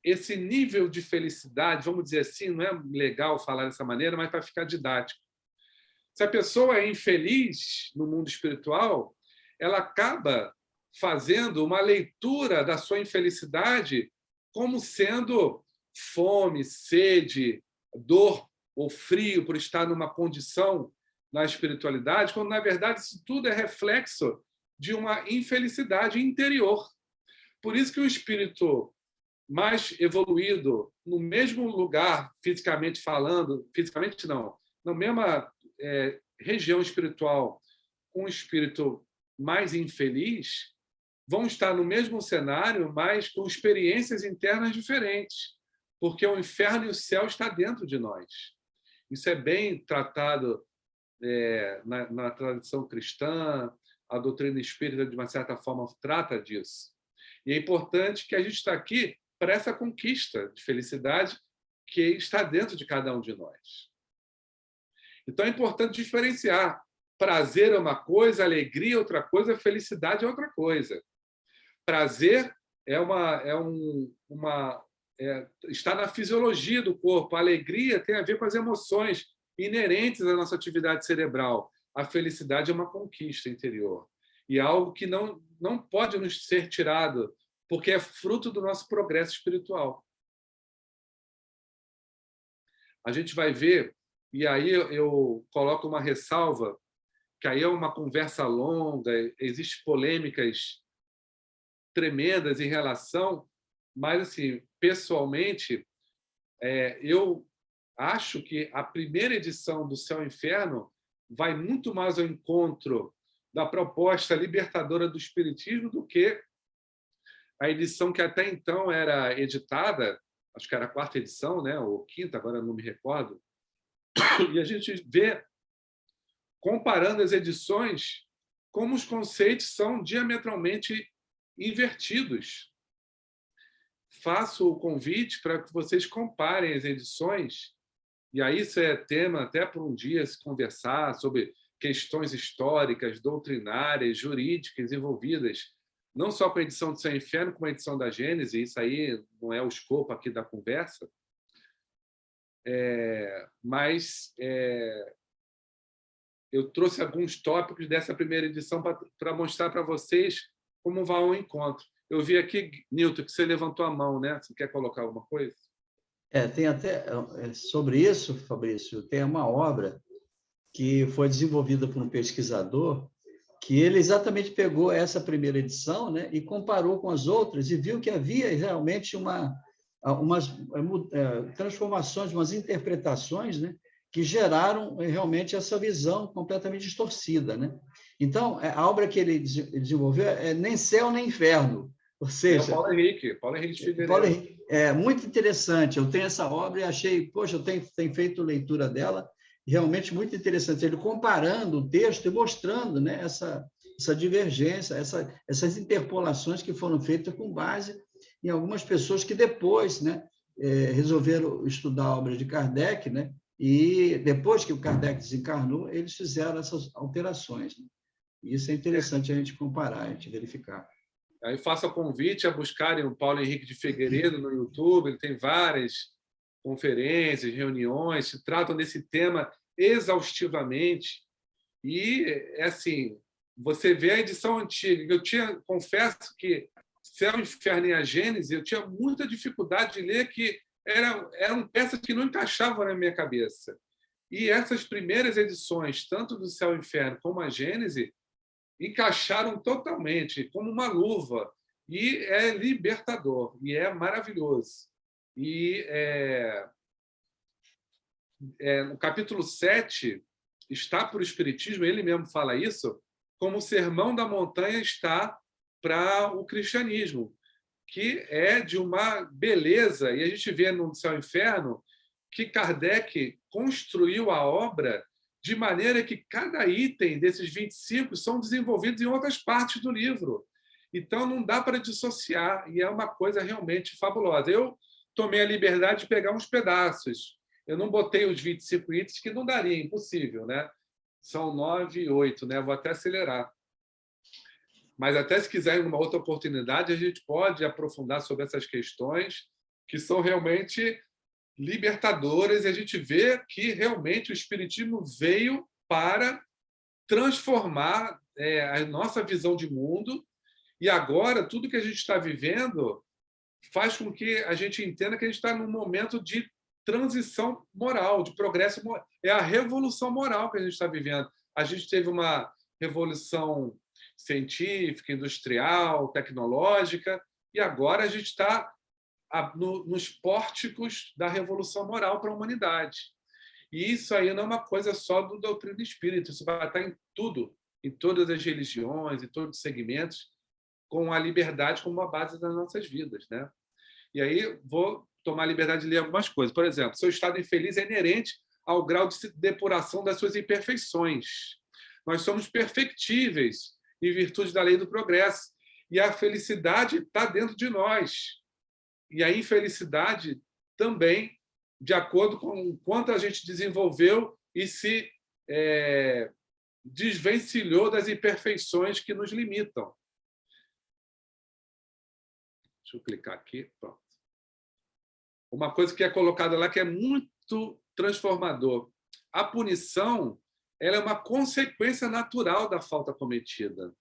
esse nível de felicidade, vamos dizer assim, não é legal falar dessa maneira, mas para ficar didático. Se a pessoa é infeliz no mundo espiritual, ela acaba fazendo uma leitura da sua infelicidade como sendo fome, sede, dor ou frio por estar numa condição na espiritualidade, quando, na verdade, isso tudo é reflexo de uma infelicidade interior. Por isso que o espírito mais evoluído, no mesmo lugar, fisicamente falando, fisicamente não, na mesma região espiritual, com um espírito mais infeliz, vão estar no mesmo cenário, mas com experiências internas diferentes, porque o inferno e o céu estão dentro de nós. Isso é bem tratado na tradição cristã, a doutrina espírita, de uma certa forma, trata disso. E é importante que a gente está aqui para essa conquista de felicidade que está dentro de cada um de nós. Então, é importante diferenciar. Prazer é uma coisa, alegria é outra coisa, felicidade é outra coisa. Prazer está na fisiologia do corpo. A alegria tem a ver com as emoções inerentes à nossa atividade cerebral. A felicidade é uma conquista interior. E é algo que não pode nos ser tirado, porque é fruto do nosso progresso espiritual. A gente vai ver, e aí eu coloco uma ressalva, que aí é uma conversa longa, existem polêmicas tremendas em relação, mas, assim, pessoalmente, eu acho que a primeira edição do Céu e Inferno vai muito mais ao encontro da proposta libertadora do Espiritismo do que a edição que até então era editada, acho que era a 4ª edição, né, ou 5ª, agora não me recordo, e a gente vê, comparando as edições, como os conceitos são diametralmente invertidos. Faço o convite para que vocês comparem as edições, e aí isso é tema até para um dia se conversar sobre questões históricas, doutrinárias, jurídicas envolvidas não só com a edição do Céu e Inferno, como a edição da Gênese, isso aí não é o escopo aqui da conversa, mas eu trouxe alguns tópicos dessa primeira edição para mostrar para vocês como vai o encontro. Eu vi aqui, Nilton, que você levantou a mão, né? Você quer colocar alguma coisa? Tem até, sobre isso, Fabrício, tem uma obra que foi desenvolvida por um pesquisador que ele exatamente pegou essa primeira edição, né, e comparou com as outras e viu que havia realmente umas transformações, umas interpretações, né, que geraram realmente essa visão completamente distorcida, né? Então, a obra que ele desenvolveu é Nem Céu nem Inferno, ou seja... É o Paulo Henrique de Figueiredo. É muito interessante, eu tenho essa obra e achei, poxa, eu tenho feito leitura dela, realmente muito interessante, ele comparando o texto e mostrando, né, essa divergência, essas interpolações que foram feitas com base em algumas pessoas que depois, né, resolveram estudar a obra de Kardec, né, e depois que o Kardec desencarnou, eles fizeram essas alterações. Né? E isso é interessante a gente comparar, a gente verificar. Aí faço o convite a buscarem o Paulo Henrique de Figueiredo no YouTube, ele tem várias conferências, reuniões, se tratam desse tema exaustivamente. E, assim, você vê a edição antiga. Confesso que Céu, Inferno e a Gênese, eu tinha muita dificuldade de ler, que eram peças que não encaixavam na minha cabeça. E essas primeiras edições, tanto do Céu e Inferno como a Gênese, encaixaram totalmente, como uma luva. E é libertador, e é maravilhoso. E no capítulo 7, está para o Espiritismo, ele mesmo fala isso, como o Sermão da Montanha está para o cristianismo, que é de uma beleza. E a gente vê no Céu e Inferno que Kardec construiu a obra de maneira que cada item desses 25 são desenvolvidos em outras partes do livro. Então, não dá para dissociar, e é uma coisa realmente fabulosa. Eu tomei a liberdade de pegar uns pedaços. Eu não botei os 25 itens, que não daria, impossível, né? São 9 e 8, né? Vou até acelerar. Mas até se quiserem uma outra oportunidade, a gente pode aprofundar sobre essas questões, que são realmente libertadoras, e a gente vê que realmente o Espiritismo veio para transformar a nossa visão de mundo, e agora tudo que a gente está vivendo faz com que a gente entenda que a gente está num momento de transição moral, de progresso moral. É a revolução moral que a gente está vivendo. A gente teve uma revolução científica, industrial, tecnológica, e agora a gente está nos pórticos da revolução moral para a humanidade. E isso aí não é uma coisa só do doutrina espírita, isso vai estar em tudo, em todas as religiões, em todos os segmentos, com a liberdade como uma base das nossas vidas, né? E aí vou tomar a liberdade de ler algumas coisas. Por exemplo, seu estado infeliz é inerente ao grau de depuração das suas imperfeições. Nós somos perfectíveis em virtude da lei do progresso, e a felicidade está dentro de nós. E a infelicidade também, de acordo com o quanto a gente desenvolveu e se desvencilhou das imperfeições que nos limitam. Deixa eu clicar aqui. Pronto. Uma coisa que é colocada lá que é muito transformador. A punição, ela é uma consequência natural da falta cometida.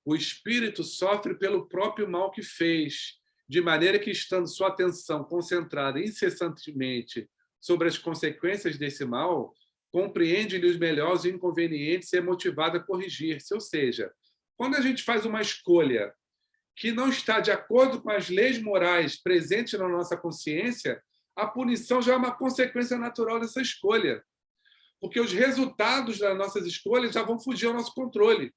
O espírito sofre pelo próprio mal que fez, de maneira que, estando sua atenção concentrada incessantemente sobre as consequências desse mal, compreende-lhe os melhores inconvenientes e é motivado a corrigir-se. Ou seja, quando a gente faz uma escolha que não está de acordo com as leis morais presentes na nossa consciência, a punição já é uma consequência natural dessa escolha. Porque os resultados das nossas escolhas já vão fugir ao nosso controle.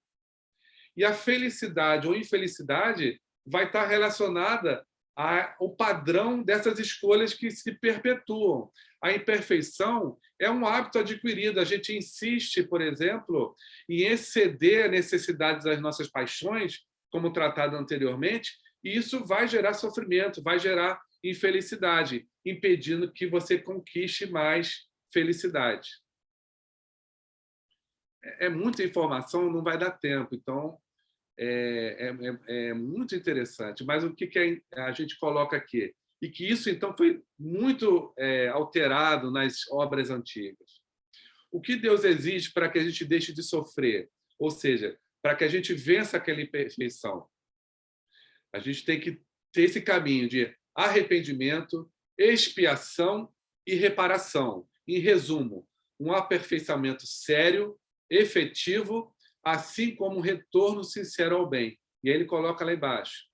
E a felicidade ou infelicidade vai estar relacionada ao padrão dessas escolhas que se perpetuam. A imperfeição é um hábito adquirido. A gente insiste, por exemplo, em exceder a necessidade das nossas paixões, como tratado anteriormente, e isso vai gerar sofrimento, vai gerar infelicidade, impedindo que você conquiste mais felicidade. É muita informação, não vai dar tempo. Então, é muito interessante. Mas o que a gente coloca aqui? E que isso, então, foi muito alterado nas obras antigas. O que Deus exige para que a gente deixe de sofrer? Ou seja, para que a gente vença aquela imperfeição. A gente tem que ter esse caminho de arrependimento, expiação e reparação. Em resumo, um aperfeiçoamento sério, efetivo, assim como um retorno sincero ao bem. E aí ele coloca lá embaixo.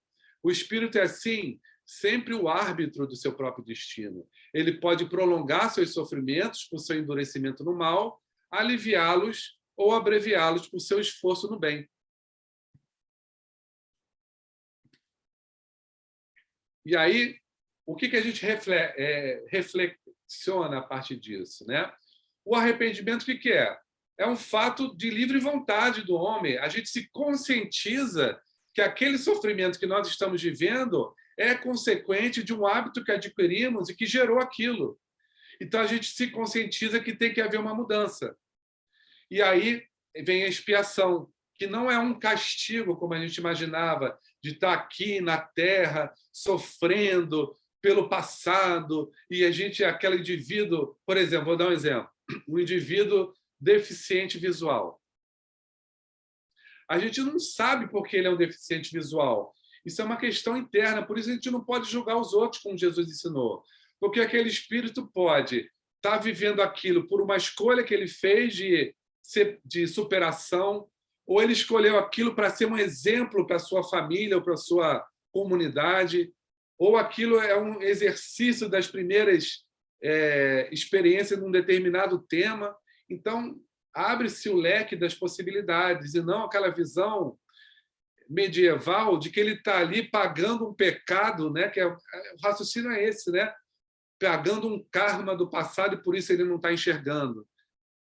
O espírito é, assim, sempre o árbitro do seu próprio destino. Ele pode prolongar seus sofrimentos por seu endurecimento no mal, aliviá-los ou abreviá-los por seu esforço no bem. E aí, o que a gente reflexiona a partir disso, né? O arrependimento, o que é? É um fato de livre vontade do homem. A gente se conscientiza que aquele sofrimento que nós estamos vivendo é consequente de um hábito que adquirimos e que gerou aquilo. Então, a gente se conscientiza que tem que haver uma mudança. E aí vem a expiação, que não é um castigo, como a gente imaginava, de estar aqui na Terra, sofrendo pelo passado, e a gente, aquele indivíduo, por exemplo, vou dar um exemplo, um indivíduo deficiente visual. A gente não sabe por que ele é um deficiente visual. Isso é uma questão interna, por isso a gente não pode julgar os outros, como Jesus ensinou. Porque aquele espírito pode estar vivendo aquilo por uma escolha que ele fez de superação, ou ele escolheu aquilo para ser um exemplo para a sua família ou para a sua comunidade, ou aquilo é um exercício das primeiras experiências num determinado tema. Então, abre-se o leque das possibilidades, e não aquela visão medieval de que ele está ali pagando um pecado, né? O raciocínio é esse, né? Pagando um karma do passado e por isso ele não está enxergando.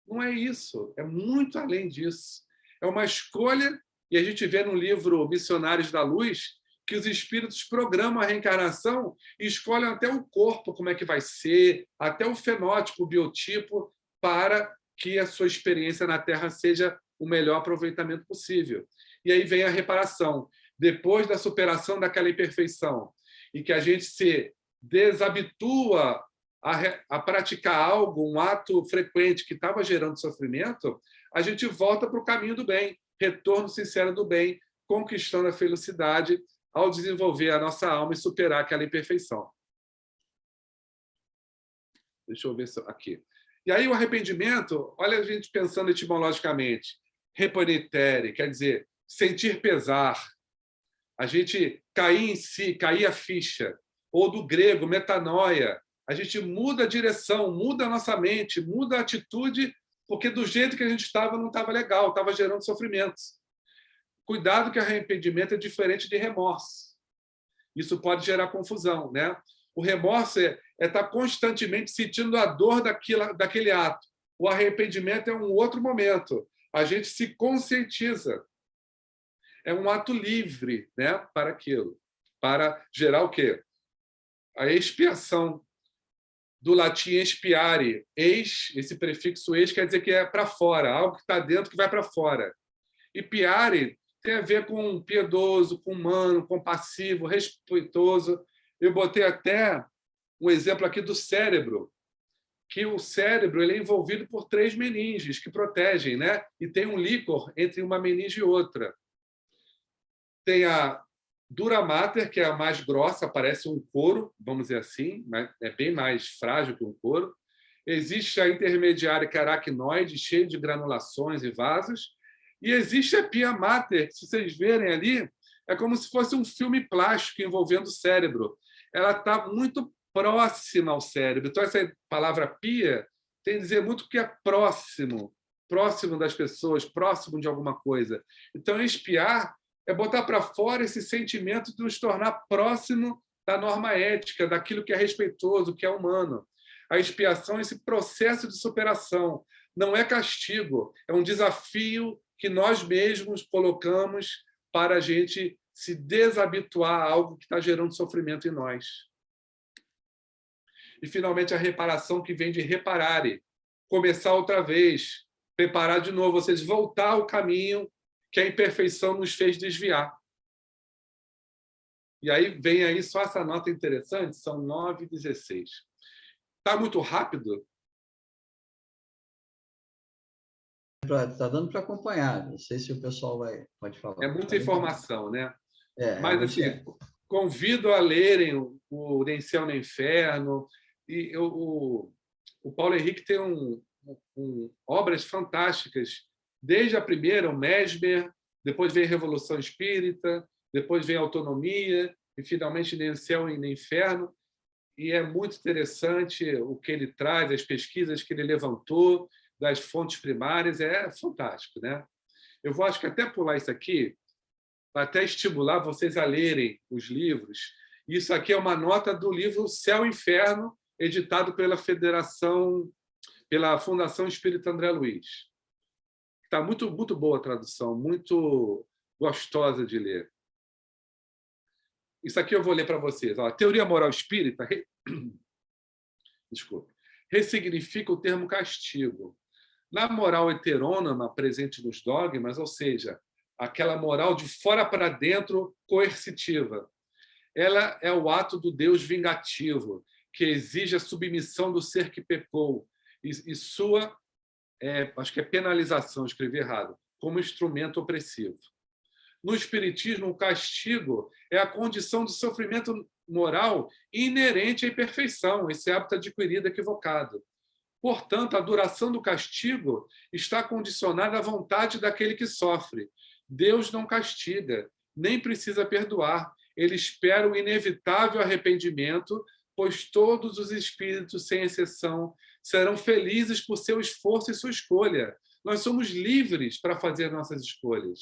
Não é isso, é muito além disso. É uma escolha, e a gente vê no livro Missionários da Luz que os espíritos programam a reencarnação e escolhem até o corpo, como é que vai ser, até o fenótipo, o biotipo, para que a sua experiência na Terra seja o melhor aproveitamento possível. E aí vem a reparação. Depois da superação daquela imperfeição, em que a gente se desabitua a praticar algo, um ato frequente que estava gerando sofrimento, a gente volta para o caminho do bem, retorno sincero do bem, conquistando a felicidade ao desenvolver a nossa alma e superar aquela imperfeição. Deixa eu ver aqui. E aí o arrependimento, olha a gente pensando etimologicamente, reponitere, quer dizer, sentir pesar, a gente cair em si, cair a ficha, ou do grego, metanoia, a gente muda a direção, muda a nossa mente, muda a atitude, porque do jeito que a gente estava não estava legal, estava gerando sofrimentos. Cuidado que arrependimento é diferente de remorso. Isso pode gerar confusão, né? O remorso é estar constantemente sentindo a dor daquele ato. O arrependimento é um outro momento. A gente se conscientiza. É um ato livre, né, para aquilo. Para gerar o quê? A expiação. Do latim expiare. Ex, esse prefixo ex quer dizer que é para fora, algo que está dentro que vai para fora. E piare tem a ver com piedoso, com humano, compassivo, respeitoso. Eu botei até um exemplo aqui do cérebro, que o cérebro ele é envolvido por 3 meninges que protegem, né? E tem um líquor entre uma meninge e outra. Tem a dura mater, que é a mais grossa, parece um couro, vamos dizer assim, né? É bem mais frágil que um couro. Existe a intermediária, que é aracnoide, cheia de granulações e vasos. E existe a pia mater, que, se vocês verem ali, é como se fosse um filme plástico envolvendo o cérebro. Ela está muito próxima ao cérebro. Então, essa palavra pia tem a dizer muito que é próximo, próximo das pessoas, próximo de alguma coisa. Então, expiar é botar para fora esse sentimento de nos tornar próximo da norma ética, daquilo que é respeitoso, que é humano. A expiação é esse processo de superação. Não é castigo, é um desafio que nós mesmos colocamos para a gente se desabituar a algo que está gerando sofrimento em nós. E, finalmente, a reparação, que vem de reparare, começar outra vez, preparar de novo, ou seja, voltar ao caminho que a imperfeição nos fez desviar. E aí vem aí só essa nota interessante, são 9h16. Está muito rápido? Está dando para acompanhar. Não sei se o pessoal pode falar. É muita informação, né? Mas, assim, convido a lerem o Nem Céu nem Inferno. E o Paulo Henrique tem obras fantásticas. Desde a primeira, o Mesmer, depois vem a Revolução Espírita, depois vem a Autonomia, e finalmente Nem Céu nem Inferno. E é muito interessante o que ele traz, as pesquisas que ele levantou, das fontes primárias, é fantástico, né? Eu vou, acho que até pular isso aqui, para até estimular vocês a lerem os livros. Isso aqui é uma nota do livro Céu e Inferno, editado pela Fundação Espírita André Luiz. Está muito, muito boa a tradução, muito gostosa de ler. Isso aqui eu vou ler para vocês. Ó, a teoria moral espírita ressignifica o termo castigo. Na moral heterônoma presente nos dogmas, ou seja, aquela moral de fora para dentro coercitiva, ela é o ato do Deus vingativo, que exige a submissão do ser que pecou e sua, acho que é penalização, escrevi errado, como instrumento opressivo. No Espiritismo, o castigo é a condição de sofrimento moral inerente à imperfeição, esse hábito adquirido equivocado. Portanto, a duração do castigo está condicionada à vontade daquele que sofre. Deus não castiga, nem precisa perdoar. Ele espera o inevitável arrependimento, pois todos os espíritos, sem exceção, serão felizes por seu esforço e sua escolha. Nós somos livres para fazer nossas escolhas.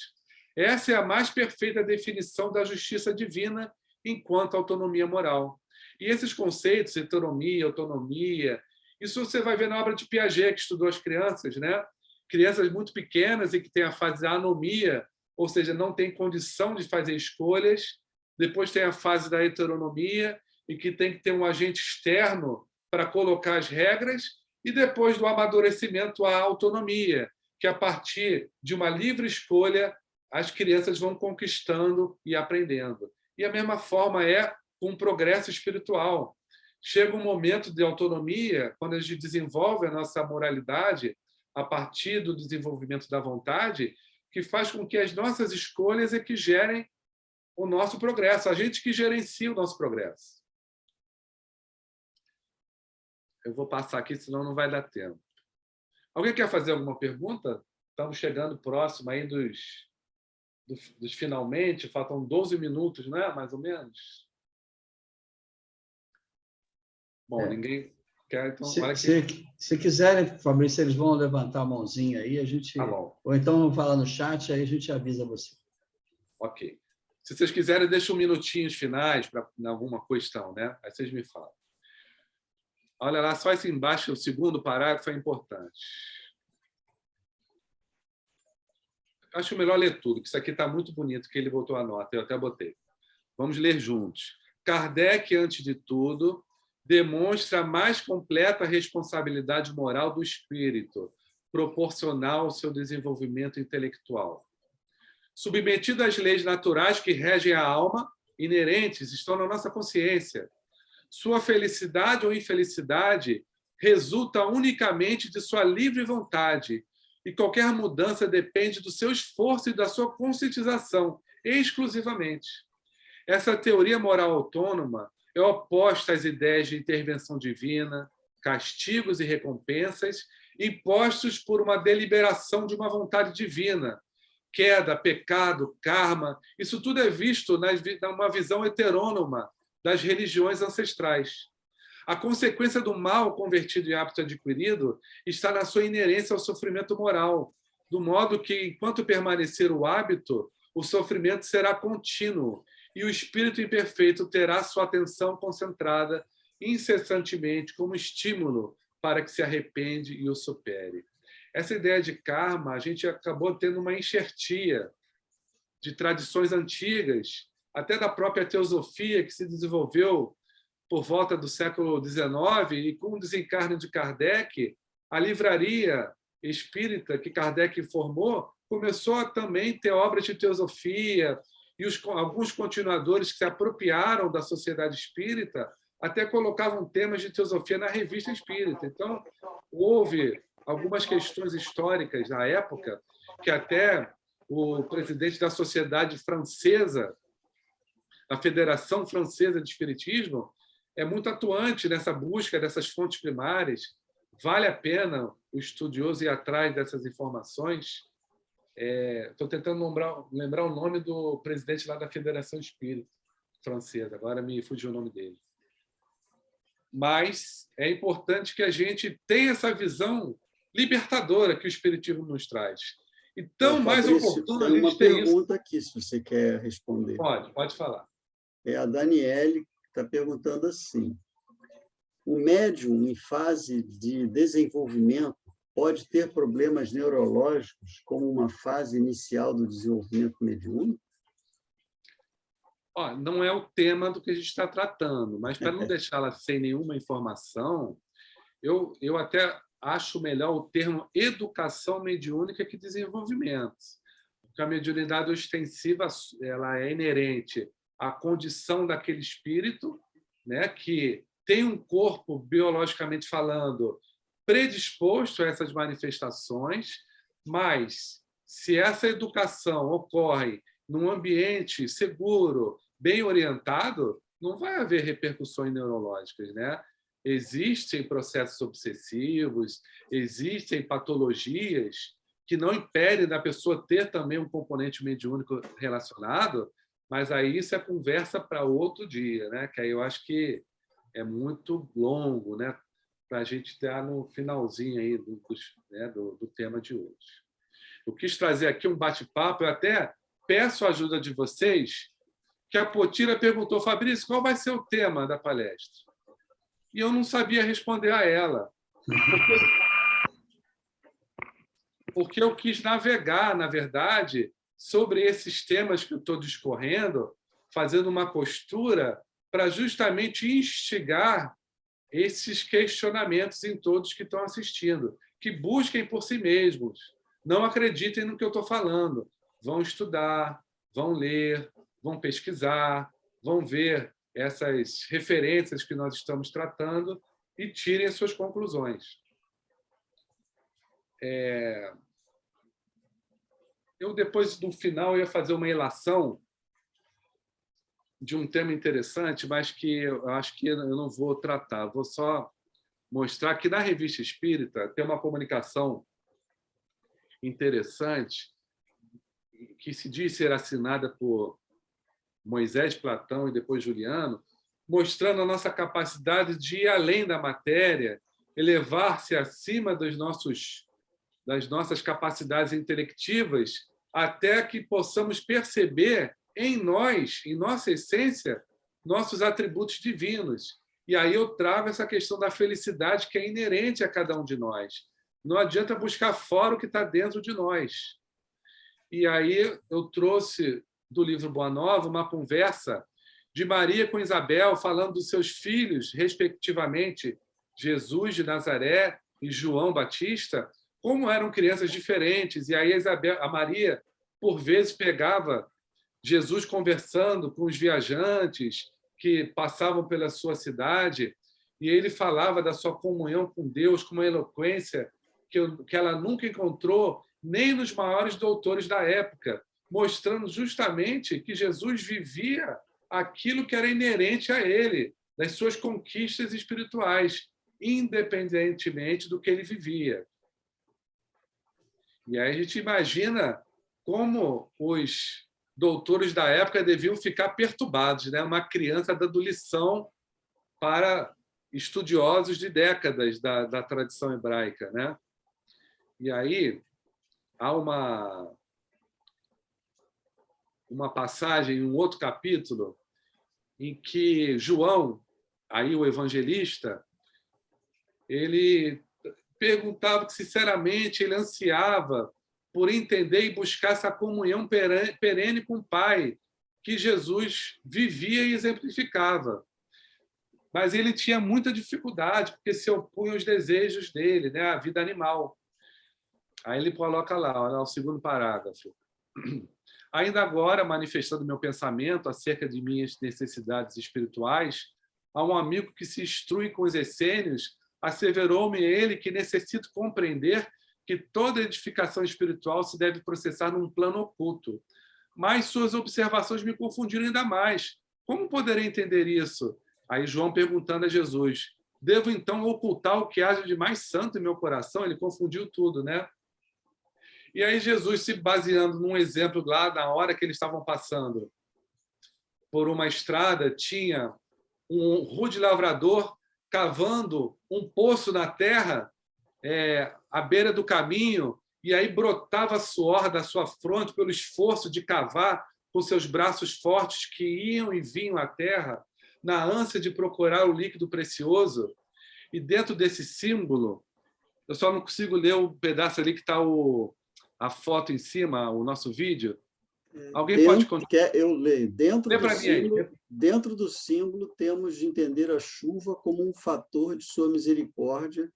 Essa é a mais perfeita definição da justiça divina enquanto autonomia moral. E esses conceitos, heteronomia, autonomia, isso você vai ver na obra de Piaget, que estudou as crianças, né? Crianças muito pequenas e que têm a fase da anomia, ou seja, não tem condição de fazer escolhas. Depois tem a fase da heteronomia, e que tem que ter um agente externo para colocar as regras. E depois do amadurecimento, a autonomia, que a partir de uma livre escolha, as crianças vão conquistando e aprendendo. E a mesma forma é com o progresso espiritual. Chega um momento de autonomia, quando a gente desenvolve a nossa moralidade a partir do desenvolvimento da vontade, que faz com que as nossas escolhas é que gerem o nosso progresso, a gente que gerencia o nosso progresso. Eu vou passar aqui, senão não vai dar tempo. Alguém quer fazer alguma pergunta? Estamos chegando próximo aí dos finalmente, faltam 12 minutos, não é? Mais ou menos. Bom, ninguém quer, então... Se quiserem, Fabrício, eles vão levantar a mãozinha aí, a gente... Tá bom. Ou então fala no chat, aí a gente avisa você. Ok. Se vocês quiserem, deixa minutinhos finais para alguma questão, né? Aí vocês me falam. Olha lá, só esse embaixo, o segundo parágrafo é importante. Acho melhor ler tudo, que isso aqui está muito bonito, que ele botou a nota, eu até botei. Vamos ler juntos. Kardec, antes de tudo, demonstra a mais completa responsabilidade moral do espírito, proporcional ao seu desenvolvimento intelectual. Submetido às leis naturais que regem a alma, inerentes, estão na nossa consciência. Sua felicidade ou infelicidade resulta unicamente de sua livre vontade, e qualquer mudança depende do seu esforço e da sua conscientização, exclusivamente. Essa teoria moral autônoma é oposta às ideias de intervenção divina, castigos e recompensas impostos por uma deliberação de uma vontade divina. Queda, pecado, karma, isso tudo é visto numa visão heterônoma das religiões ancestrais. A consequência do mal convertido em hábito adquirido está na sua inerência ao sofrimento moral, do modo que, enquanto permanecer o hábito, o sofrimento será contínuo e o espírito imperfeito terá sua atenção concentrada incessantemente como estímulo para que se arrepende e o supere. Essa ideia de karma, a gente acabou tendo uma enxertia de tradições antigas, até da própria teosofia que se desenvolveu por volta do século XIX, e com o desencarne de Kardec, a livraria espírita que Kardec formou começou a também ter obras de teosofia, e alguns continuadores que se apropriaram da sociedade espírita até colocavam temas de teosofia na revista espírita. Então, houve algumas questões históricas na época que até o presidente da Sociedade Francesa, a Federação Francesa de Espiritismo, é muito atuante nessa busca dessas fontes primárias. Vale a pena o estudioso ir atrás dessas informações. Estou tentando lembrar o nome do presidente lá da Federação Espírita Francesa, agora me fugiu o nome dele. Mas é importante que a gente tenha essa visão libertadora que o Espiritismo nos traz. Então, mais oportuno... Tem uma pergunta aqui, se você quer responder. Pode falar. É a Daniele que está perguntando assim: o médium em fase de desenvolvimento pode ter problemas neurológicos como uma fase inicial do desenvolvimento mediúnico? Não é o tema do que a gente está tratando, mas para não deixá-la sem nenhuma informação, eu até acho melhor o termo educação mediúnica que desenvolvimento. Porque a mediunidade ostensiva ela é inerente à condição daquele espírito, né, que tem um corpo, biologicamente falando, predisposto a essas manifestações, mas se essa educação ocorre num ambiente seguro, bem orientado, não vai haver repercussões neurológicas, né? Existem processos obsessivos, existem patologias que não impedem da pessoa ter também um componente mediúnico relacionado, mas aí isso é conversa para outro dia, né? Que aí eu acho que é muito longo, né? Para a gente estar no finalzinho aí do tema de hoje. Eu quis trazer aqui um bate-papo, eu até peço a ajuda de vocês, que a Potira perguntou: Fabrício, qual vai ser o tema da palestra? E eu não sabia responder a ela, porque eu quis navegar, na verdade, sobre esses temas que eu estou discorrendo, fazendo uma postura para justamente instigar esses questionamentos em todos que estão assistindo, que busquem por si mesmos, não acreditem no que eu estou falando, vão estudar, vão ler, vão pesquisar, vão ver essas referências que nós estamos tratando e tirem as suas conclusões. Eu, depois, no final, ia fazer uma ilação de um tema interessante, mas que eu acho que eu não vou tratar. Vou só mostrar que na Revista Espírita tem uma comunicação interessante que se diz ser assinada por Moisés, Platão e depois Juliano, mostrando a nossa capacidade de ir além da matéria, elevar-se acima das nossas capacidades intelectivas, até que possamos perceber em nós, em nossa essência, nossos atributos divinos. E aí eu trago essa questão da felicidade que é inerente a cada um de nós. Não adianta buscar fora o que está dentro de nós. E aí eu trouxe do livro Boa Nova uma conversa de Maria com Isabel, falando dos seus filhos, respectivamente, Jesus de Nazaré e João Batista, como eram crianças diferentes. E aí a Maria, por vezes, pegava Jesus conversando com os viajantes que passavam pela sua cidade, e ele falava da sua comunhão com Deus com uma eloquência que ela nunca encontrou nem nos maiores doutores da época, mostrando justamente que Jesus vivia aquilo que era inerente a ele, das suas conquistas espirituais, independentemente do que ele vivia. E aí a gente imagina como os doutores da época deviam ficar perturbados, né? Uma criança dando lição para estudiosos de décadas da tradição hebraica, né? E aí há uma passagem, um outro capítulo, em que João, aí o evangelista, ele perguntava que, sinceramente, ele ansiava por entender e buscar essa comunhão perene com o Pai, que Jesus vivia e exemplificava. Mas ele tinha muita dificuldade, porque se opunha aos desejos dele, né, à vida animal. Aí ele coloca lá, olha o segundo parágrafo. Ainda agora, manifestando meu pensamento acerca de minhas necessidades espirituais, a um amigo que se instrui com os essênios, asseverou-me ele que necessito compreender que toda edificação espiritual se deve processar num plano oculto. Mas suas observações me confundiram ainda mais. Como poderei entender isso? Aí João perguntando a Jesus, devo então ocultar o que haja de mais santo em meu coração? Ele confundiu tudo, né? E aí Jesus, se baseando num exemplo lá, na hora que eles estavam passando por uma estrada, tinha um rude lavrador cavando um poço na terra, à beira do caminho, e aí brotava suor da sua fronte pelo esforço de cavar com seus braços fortes que iam e vinham à terra, na ânsia de procurar o líquido precioso. E dentro desse símbolo, eu só não consigo ler o pedaço ali que está a foto em cima, o nosso vídeo. Alguém pode continuar? Eu leio. Lê Dentro do símbolo, temos de entender a chuva como um fator de sua misericórdia,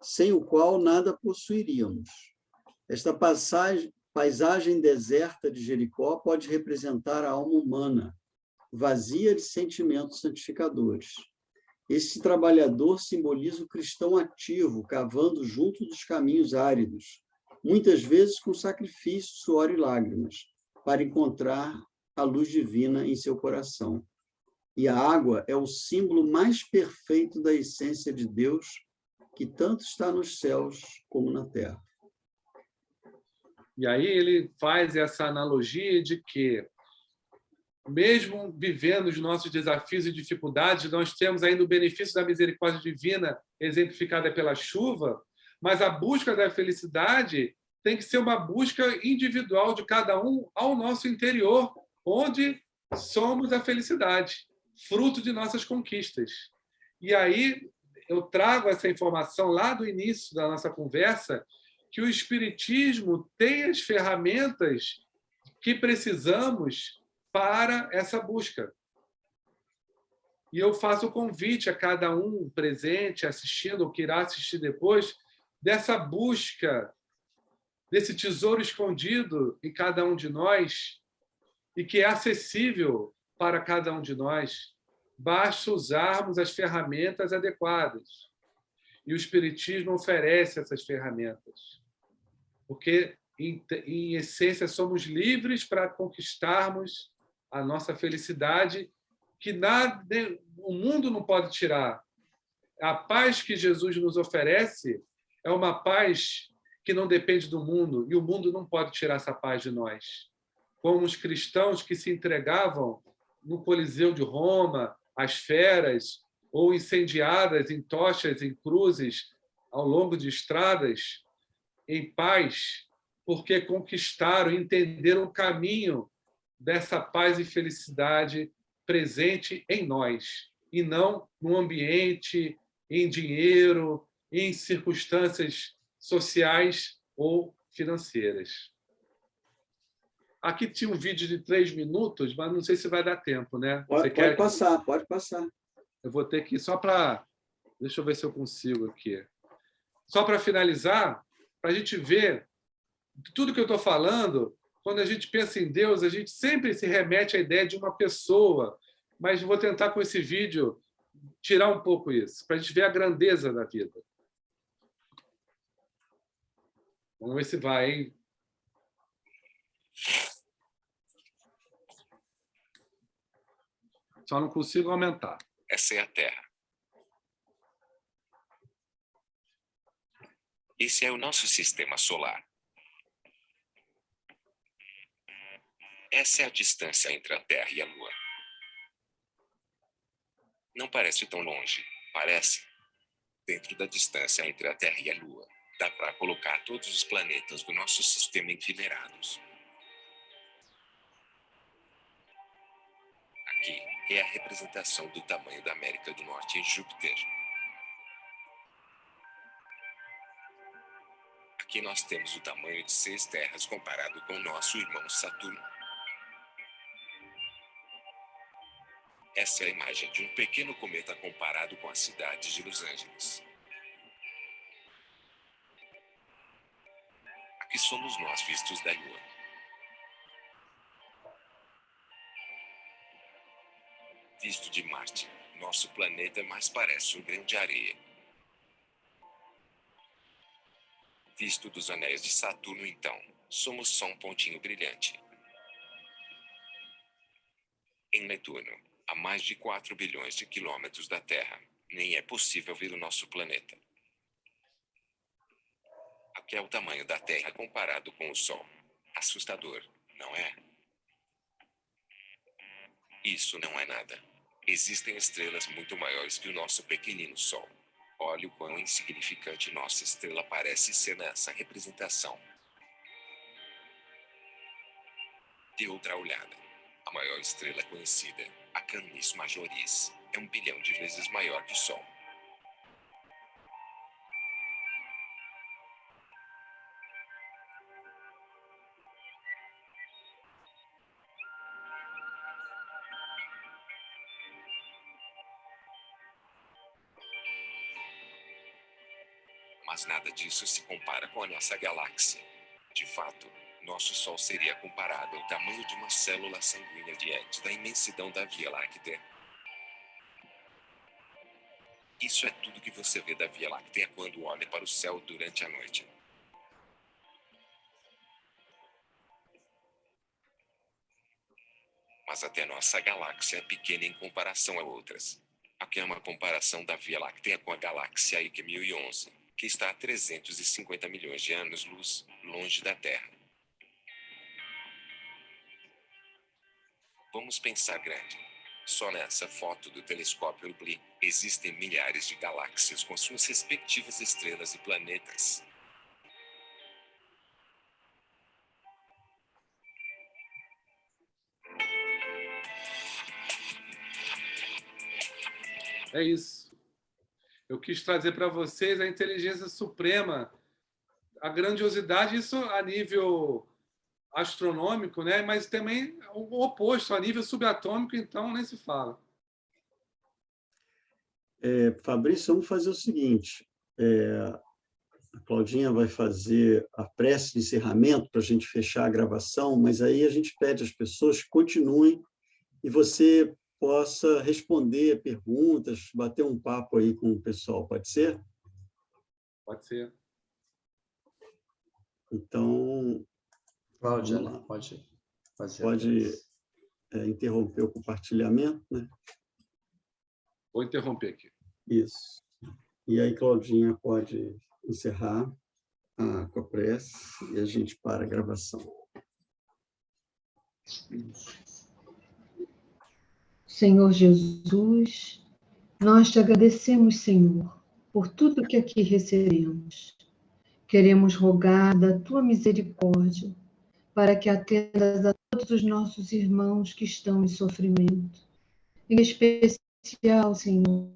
sem o qual nada possuiríamos. Esta paisagem deserta de Jericó pode representar a alma humana, vazia de sentimentos santificadores. Este trabalhador simboliza o cristão ativo, cavando junto dos caminhos áridos, muitas vezes com sacrifício, suor e lágrimas, para encontrar a luz divina em seu coração. E a água é o símbolo mais perfeito da essência de Deus, que tanto está nos céus como na terra. E aí ele faz essa analogia de que, mesmo vivendo os nossos desafios e dificuldades, nós temos ainda o benefício da misericórdia divina exemplificada pela chuva, mas a busca da felicidade tem que ser uma busca individual de cada um ao nosso interior, onde somos a felicidade, fruto de nossas conquistas. E aí eu trago essa informação lá do início da nossa conversa, que o Espiritismo tem as ferramentas que precisamos para essa busca. E eu faço o convite a cada um presente, assistindo, ou que irá assistir depois, dessa busca, desse tesouro escondido em cada um de nós e que é acessível para cada um de nós. Basta usarmos as ferramentas adequadas. E o Espiritismo oferece essas ferramentas. Porque, em essência, somos livres para conquistarmos a nossa felicidade, que o mundo não pode tirar. A paz que Jesus nos oferece é uma paz que não depende do mundo, e o mundo não pode tirar essa paz de nós. Como os cristãos que se entregavam no Coliseu de Roma, às feras, ou incendiadas em tochas, em cruzes, ao longo de estradas, em paz, porque conquistaram, entenderam o caminho dessa paz e felicidade presente em nós, e não no ambiente, em dinheiro, em circunstâncias sociais ou financeiras. Aqui tinha um vídeo de 3 minutos, mas não sei se vai dar tempo, né? Pode passar. Eu vou ter que ir só para... Deixa eu ver se eu consigo aqui. Só para finalizar, para a gente ver tudo que eu estou falando, quando a gente pensa em Deus, a gente sempre se remete à ideia de uma pessoa, mas vou tentar com esse vídeo tirar um pouco isso, para a gente ver a grandeza da vida. Vamos ver se vai, hein? Só não consigo aumentar. Essa é a Terra. Esse é o nosso sistema solar. Essa é a distância entre a Terra e a Lua. Não parece tão longe, parece? Dentro da distância entre a Terra e a Lua, dá para colocar todos os planetas do nosso sistema enfileirados. Aqui é a representação do tamanho da América do Norte em Júpiter. Aqui nós temos o tamanho de 6 terras comparado com nosso irmão Saturno. Essa é a imagem de um pequeno cometa comparado com a cidade de Los Angeles. que somos nós vistos da Lua. Visto de Marte, nosso planeta mais parece um grão de areia. Visto dos anéis de Saturno, então, somos só um pontinho brilhante. Em Netuno, a mais de 4 bilhões de quilômetros da Terra, nem é possível ver o nosso planeta. Aqui é o tamanho da Terra comparado com o Sol. Assustador, não é? Isso não é nada. Existem estrelas muito maiores que o nosso pequenino Sol. Olha o quão insignificante nossa estrela parece ser nessa representação. Dê outra olhada. A maior estrela conhecida, a Canis Majoris, é 1 bilhão de vezes maior que o Sol. Mas nada disso se compara com a nossa galáxia. De fato, nosso Sol seria comparado ao tamanho de uma célula sanguínea diante da imensidão da Via Láctea. Isso é tudo que você vê da Via Láctea quando olha para o céu durante a noite. Mas até nossa galáxia é pequena em comparação a outras. Aqui é uma comparação da Via Láctea com a galáxia Ike 1011, que está a 350 milhões de anos-luz, longe da Terra. Vamos pensar grande. Só nessa foto do telescópio Hubble, existem milhares de galáxias com suas respectivas estrelas e planetas. É isso. Eu quis trazer para vocês a inteligência suprema, a grandiosidade, isso a nível astronômico, né? Mas também o oposto, a nível subatômico, então nem se fala. Fabrício, vamos fazer o seguinte. A Claudinha vai fazer a prece de encerramento para a gente fechar a gravação, mas aí a gente pede às pessoas que continuem e você possa responder perguntas, bater um papo aí com o pessoal, pode ser? Pode ser. Então, Cláudia, vamos lá. pode fazer. Pode interromper o compartilhamento, né? Vou interromper aqui. Isso. E aí, Claudinha pode encerrar com a prece e a gente para a gravação. Senhor Jesus, nós te agradecemos, Senhor, por tudo que aqui recebemos. Queremos rogar da tua misericórdia para que atendas a todos os nossos irmãos que estão em sofrimento. Em especial, Senhor,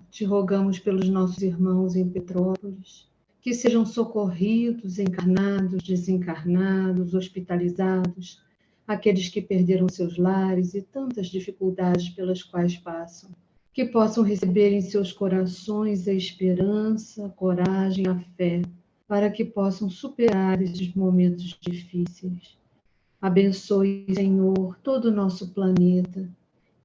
te rogamos pelos nossos irmãos em Petrópolis, que sejam socorridos, encarnados, desencarnados, hospitalizados, aqueles que perderam seus lares e tantas dificuldades pelas quais passam, que possam receber em seus corações a esperança, a coragem, a fé, para que possam superar esses momentos difíceis. Abençoe, Senhor, todo o nosso planeta,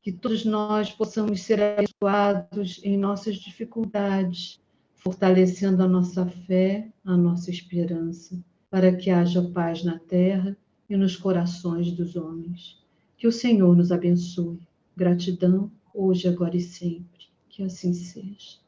que todos nós possamos ser abençoados em nossas dificuldades, fortalecendo a nossa fé, a nossa esperança, para que haja paz na terra e nos corações dos homens. Que o Senhor nos abençoe. Gratidão, hoje, agora e sempre. Que assim seja.